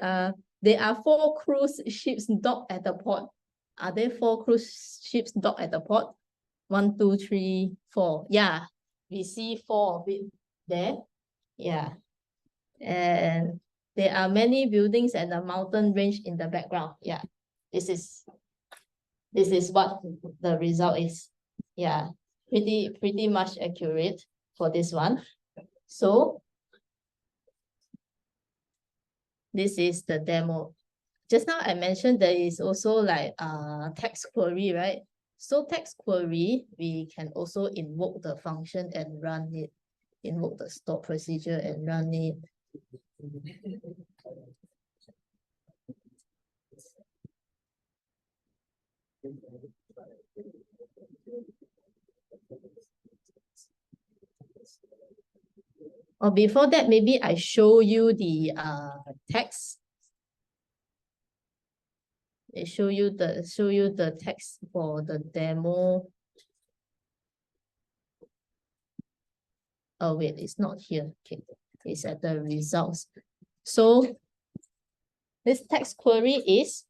There are 4 cruise ships docked at the port. Are there 4 cruise ships docked at the port? 1, 2, 3, 4. Yeah, we see 4 of it there. Yeah, and there are many buildings and a mountain range in the background. Yeah, this is what the result is. Yeah, pretty much accurate for this one. So this is the demo. Just now I mentioned there is also like text query, right? So text query, we can also invoke the function and run it, invoke the stop procedure and run it. Or before that, maybe I show you the text. I show you the text for the demo. Oh wait, it's not here. Okay, it's at the results. So this text query is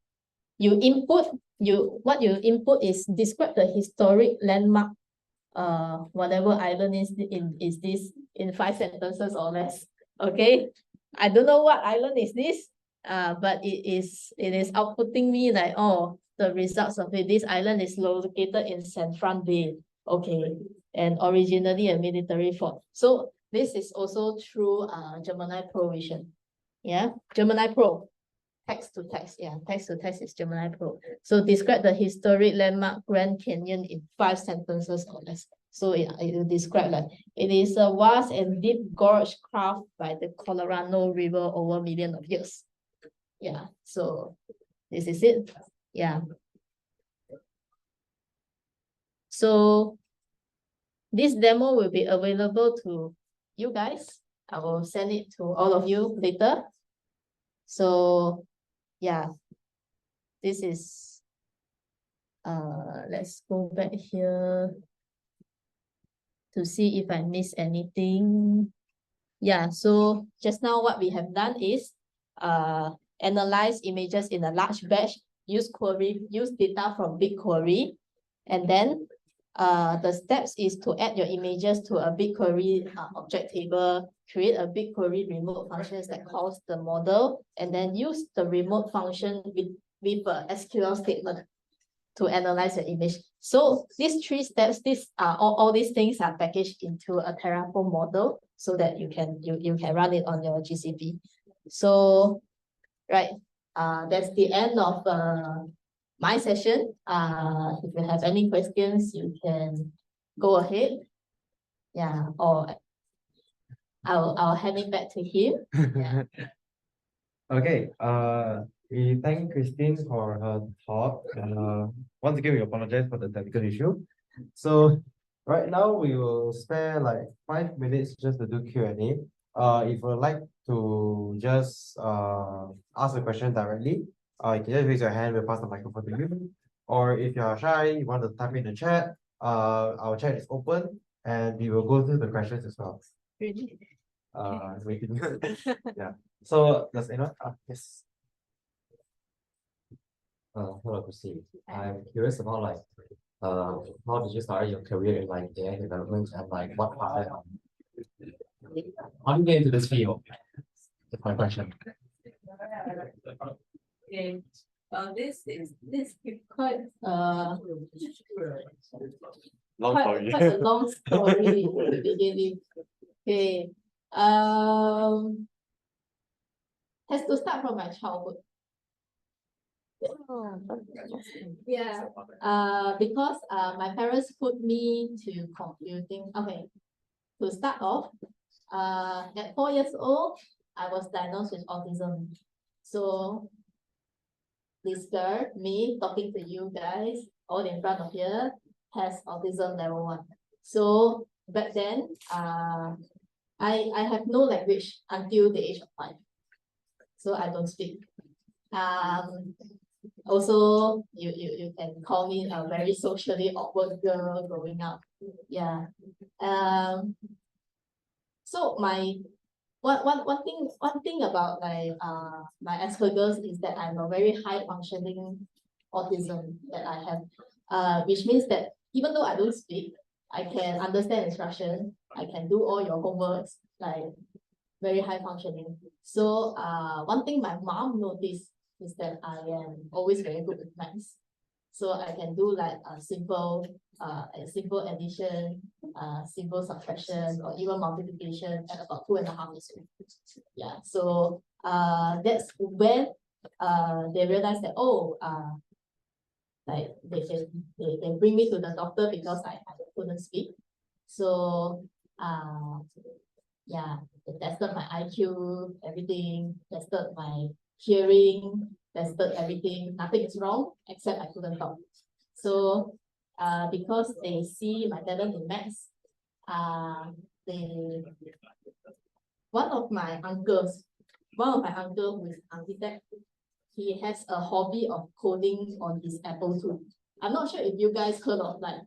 what you input is describe the historic landmark, whatever island is this in 5 sentences or less. Okay, I don't know what island is this, but it is outputting me like, oh, the results of it. This island is located in San Fran Bay. Okay, and originally a military fort. So this is also through Gemini Pro Vision. Yeah, Gemini Pro. Text to text, yeah, text to text is Gemini Pro. So describe the historic landmark Grand Canyon in 5 sentences or less. So it will describe like, it is a vast and deep gorge carved by the Colorado River over millions of years. Yeah, so this is it. Yeah. So this demo will be available to you guys. I will send it to all of you later. So yeah, this is, let's go back here to see if I miss anything. Yeah, so just now what we have done is analyze images in a large batch, use data from BigQuery, and then the steps is to add your images to a BigQuery object table, create a BigQuery remote functions that calls the model, and then use the remote function with a SQL statement to analyze the image. So these 3 steps, all these things are packaged into a Terraform model so that you can run it on your GCP. So right, that's the end of my session. If you have any questions, you can go ahead. Yeah, or I'll hand it back to him. Yeah. Okay, we thank Christine for her talk. Once again, we apologize for the technical issue. So right now we will spare like 5 minutes just to do Q&A. If you would like to just ask a question directly, you can just raise your hand, we'll pass the microphone to you. Or if you are shy, you want to type in the chat, our chat is open and we will go through the questions as well. Really? Waiting. Yeah. So does anyone? Yes. Hello, Christine. I'm curious about like how did you start your career in like AI development and like what part how did you get into this field? That's my question. Okay. This is quite Long story. quite a long story in the beginning. Okay. Has to start from my childhood. Yeah. Because my parents put me to computing. Okay. To start off, at 4 years old, I was diagnosed with autism. So this girl, me talking to you guys, all in front of here, has autism level 1. So back then, I have no language until the age of 5. So I don't speak. Also, you can call me a very socially awkward girl growing up. Yeah. So my one thing about my Asperger's is that I'm a very high functioning autism that I have, which means that even though I don't speak, I can understand instruction, I can do all your homeworks, like very high functioning. So one thing my mom noticed is that I am always very good with maths. So I can do like a simple addition, simple subtraction, or even multiplication at about 2.5 years old. Yeah, so that's when they realized that, oh, like they bring me to the doctor because I couldn't speak. So yeah, they tested my IQ, everything, tested my hearing, tested everything. Nothing is wrong except I couldn't talk. So because they see my talent in maths, one of my uncles who is an architect, he has a hobby of coding on his Apple II. I'm not sure if you guys heard of like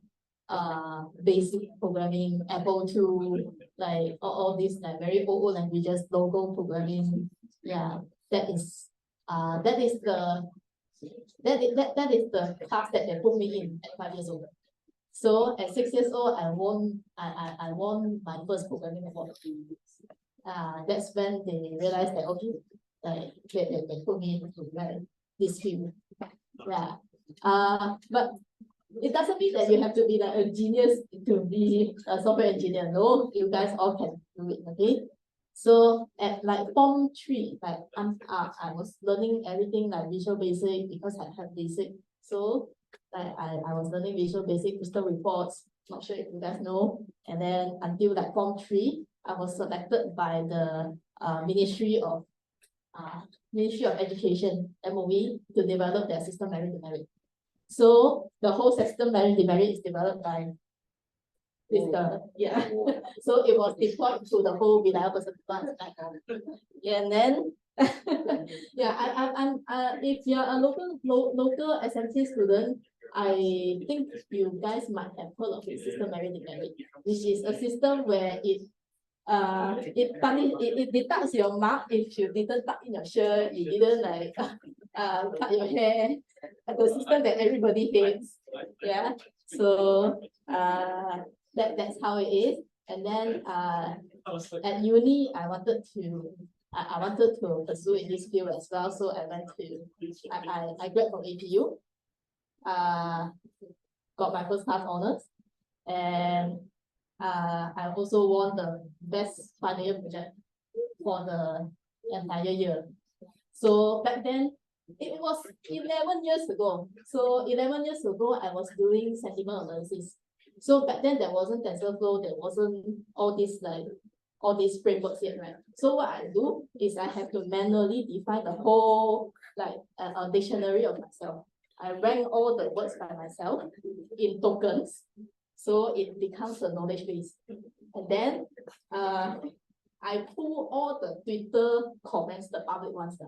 basic programming, Apple II, like all these like very old languages, local programming. Yeah, that is the class that they put me in at 5 years old. So at 6 years old, I won my first programming award. That's when they realized that, okay, like they put me into like this field. Yeah. But it doesn't mean that you have to be like a genius to be a software engineer. No, you guys all can do it, okay? So at like Form 3, like I was learning everything like Visual Basic because I have basic. So like I was learning Visual Basic, crystal reports, not sure if you guys know. And then until like Form 3, I was selected by the Ministry of Education, MOE, to develop their system merit demerit. So the whole system merit demerit is developed by this yeah. So it was deployed to the whole reliable certificate. Yeah, and then yeah, I'm if you're a local SMC student, I think you guys might have heard of the system merit demerit, which is a system where it deducts your mark if you didn't tuck in your shirt, you didn't like cut your hair. The system that everybody hates. Yeah. So that's how it is. And then at uni I wanted to pursue in this field as well. So I went to I graduated from APU, got my first class honors, and I also won the best final year project for the entire year. So back then, it was 11 years ago. So 11 years ago, I was doing sentiment analysis. So back then, there wasn't TensorFlow, there wasn't all these frameworks yet, right? So what I do is I have to manually define the whole like a dictionary of myself. I rank all the words by myself in tokens. So it becomes a knowledge base. And then I pull all the Twitter comments, the public ones,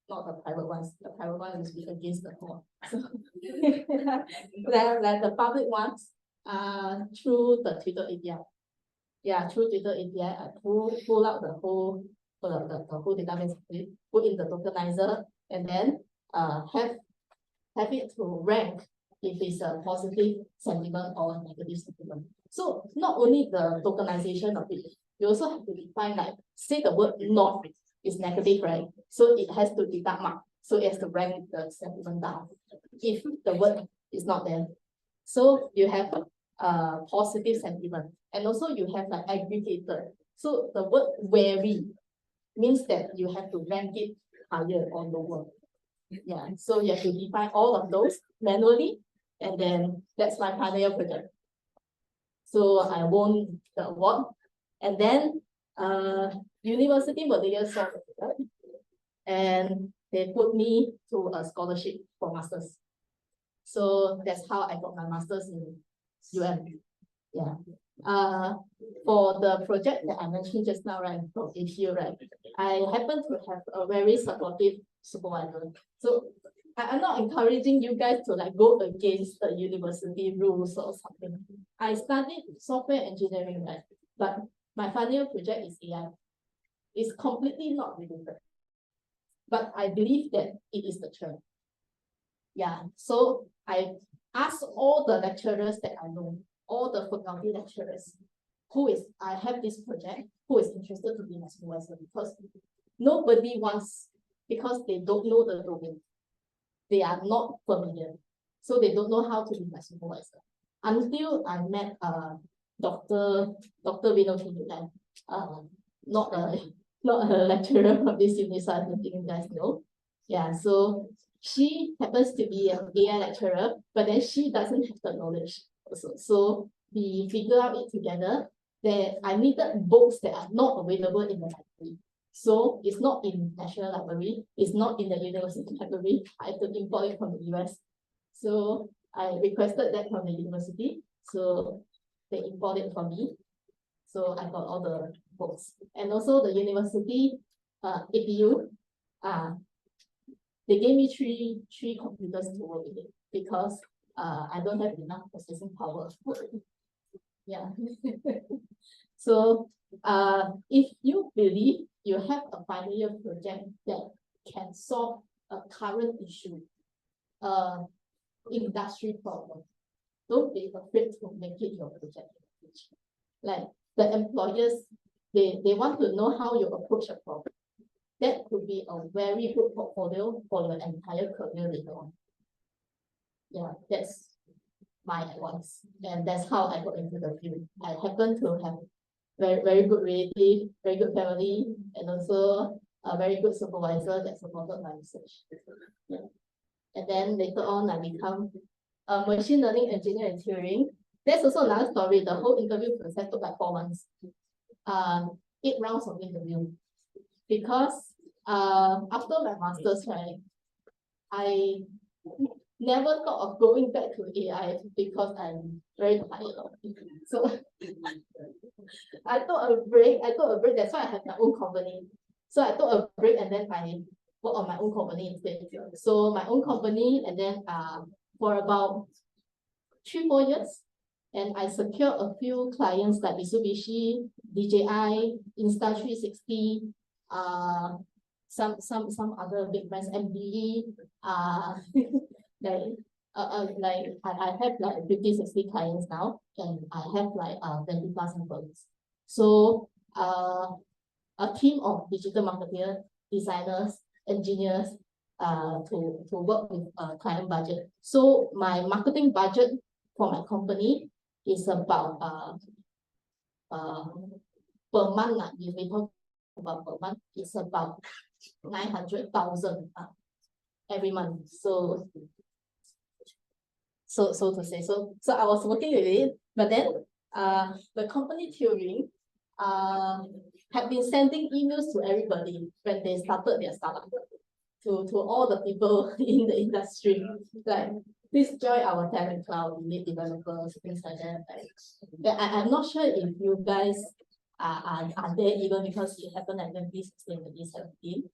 not the private ones. The private ones is against the law. So like the public ones through the Twitter API. Yeah, through Twitter API, I pull out the whole database, put in the tokenizer, and then have it to rank if it's a positive sentiment or a negative sentiment. So not only the tokenization of it, you also have to define like, say the word not is negative, right? So it has to deduct mark. So it has to rank the sentiment down if the word is not there. So you have a positive sentiment, and also you have like aggregated. So the word wary means that you have to rank it higher or lower. Yeah, so you have to define all of those manually, and then that's my final year project. So I won the award, and then University Malaysia saw it, and they put me to a scholarship for masters. So that's how I got my masters in UM. Yeah. For the project that I mentioned just now, right, from APU, right, I happen to have a very supportive supervisor. So I'm not encouraging you guys to like go against the university rules or something. I studied software engineering, right, but my final year project is AI. It's completely not related, but I believe that it is the trend. Yeah, so I asked all the lecturers that I know, all the faculty lecturers, I have this project, who is interested to be my supervisor, because nobody wants, because they don't know the domain. they are not familiar. So they don't know how to be my supervisor. Until I met Dr. Vinod, not a lecturer from this university, so I don't think you guys know. Yeah, so she happens to be an AI lecturer, but then she doesn't have the knowledge also. So we figure out it together that I needed books that are not available in the library. So it's not in National Library, it's not in the university library. I have to import it from the US. So I requested that from the university. So they imported it for me. So I got all the books. And also the university, APU, they gave me three computers to work with it because I don't have enough processing power. Yeah. So if you believe you have a final year project that can solve a current issue, industry problem, don't be afraid to make it your project. Like the employers, they want to know how you approach a problem. That could be a very good portfolio for your entire career later on. Yeah, that's my advice. And that's how I got into the field. I happen to have very good relative, very good family, and also a very good supervisor that supported my research. Yeah. And then later on, I become a machine learning engineer in Turing. That's also another story. The whole interview process took like 4 months. 8 rounds of interview. Because after my master's, right, I never thought of going back to AI because I'm very tired of it. So I took a break. That's why I have my own company. So I took a break and then I work on my own company instead. So my own company, and then for about 3-4 years, and I secured a few clients like Mitsubishi, DJI, Insta360, some other big brands, MBE, like I have like 50-60 clients now, and I have like 20+ employees. So a team of digital marketers, designers, engineers, to work with client budget. So my marketing budget for my company is about per month. If we talk about per month, it's about 900,000 every month. So to say, so I was working with it, but then the company Turing had been sending emails to everybody when they started their startup, to all the people in the industry, like, please join our talent cloud, we need developers, things like that. Like, I'm not sure if you guys are there even because it happened at 2016, 2017.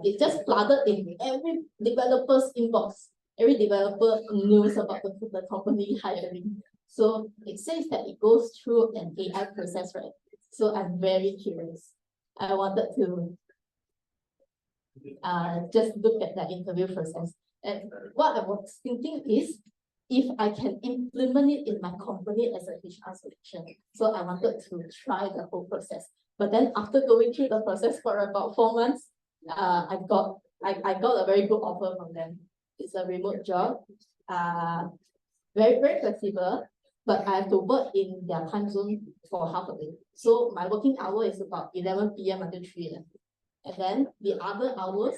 It just flooded in every developer's inbox. Every developer knows about the company hiring. So it says that it goes through an AI process, right? So I'm very curious. I wanted to just look at that interview process. And what I was thinking is, if I can implement it in my company as a HR solution. So I wanted to try the whole process. But then after going through the process for about 4 months, I got a very good offer from them. It's a remote job, very flexible, but I have to work in their time zone for half a day. So my working hour is about 11 PM until 3 AM. And then the other hours,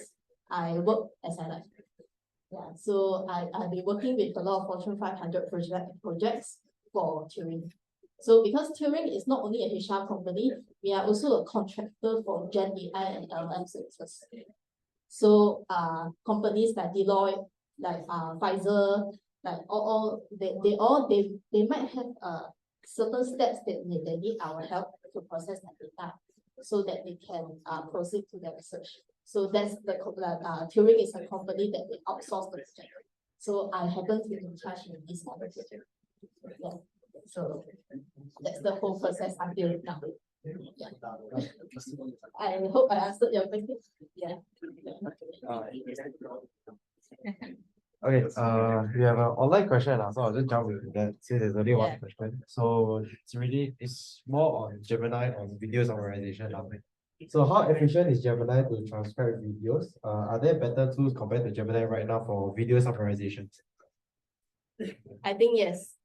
I work as I like. Yeah, so I'll be working with a lot of Fortune 500 projects for Turing. So because Turing is not only a HR company, we are also a contractor for Gen AI and LLM services. So companies like Deloitte, like Pfizer, like they might have certain steps that they need our help to process that data, so that they can proceed to their research. So that's the Turing is a company that they outsource the project. So I happen to be in charge in this project. Yeah. So that's the whole process until now. Yeah. I hope I answered your question. Yeah. Okay, we have an online question now, so I'll just jump into that since there's only one Yeah. question. So it's more on Gemini on video summarization. So how efficient is Gemini to transcribe videos? Are there better tools compared to Gemini right now for video summarization? I think yes.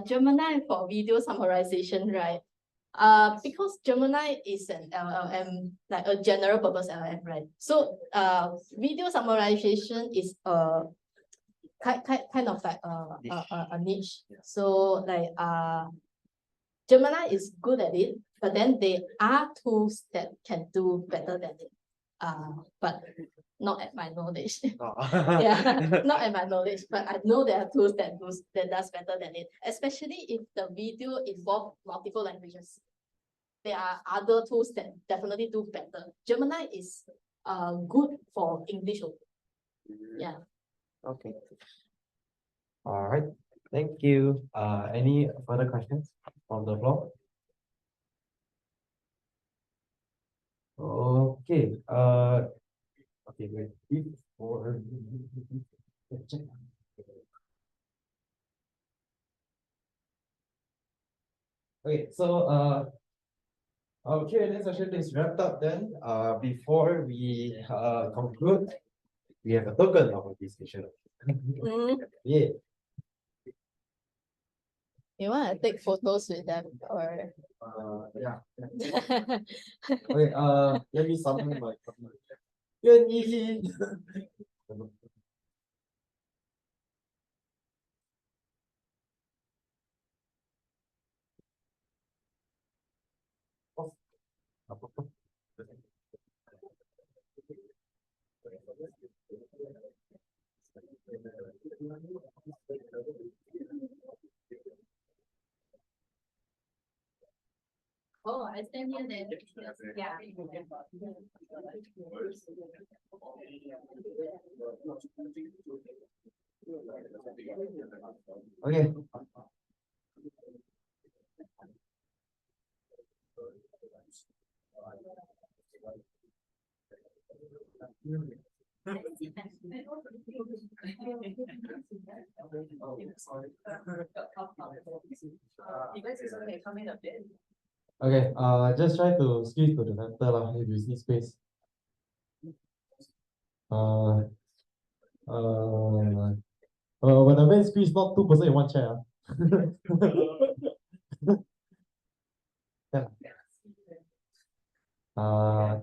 Gemini for video summarization, right? Because Gemini is an LLM, like a general purpose LLM, right? So video summarization is kind of like a niche. So like Gemini is good at it, but then there are tools that can do better than it. But not at my knowledge. Yeah, not at my knowledge, but I know there are tools that does better than it, especially if the video involve multiple languages. There are other tools that definitely do better. Gemini is good for English only. Yeah. Okay. All right. Thank you. Any further questions from the floor? Okay. Okay, wait. Before okay, so our Q&A session is wrapped up then. Before we conclude, we have a token of appreciation. Yeah. You want to take photos with them or? Yeah. Okay, let me summon my partner. 愿意。Oh, I stand here then. Yeah. Okay. Okay, just try to squeeze to the center lah if you see space. When I meant squeeze, not 2% in one chair.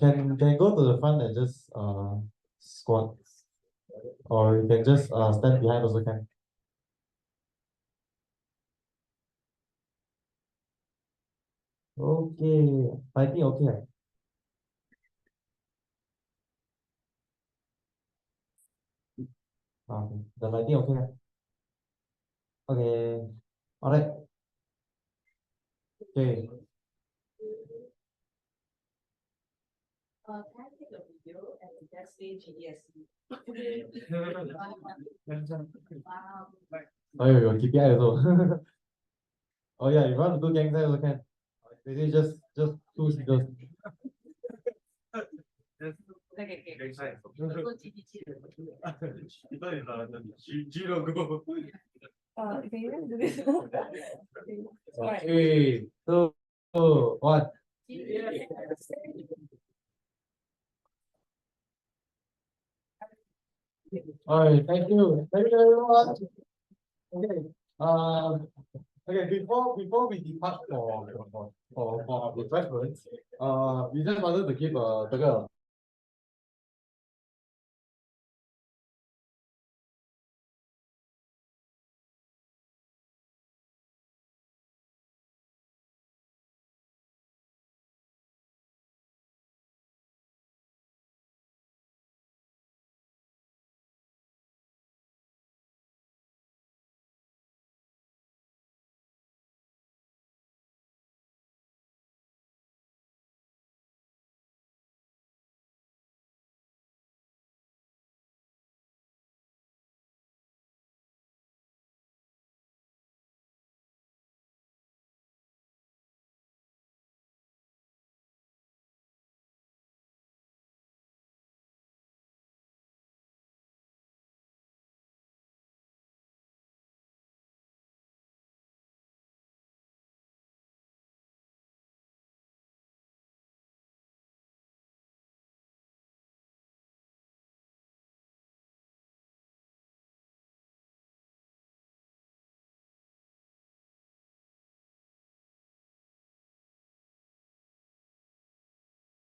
Can go to the front and just squat, or you can just stand behind also can. Okay, I think okay. Okay, the lighting okay. Okay, all right. Okay. Can I take a video and just say GDSC? Wow. Oh, your KPI also. Oh yeah, if you want to do gang sign also can. Maybe just two stickers. Okay. G logo. Can you do this? 3, 2, 1. All right, thank you very much. Okay, okay. Before we depart for refreshments, we just wanted to give a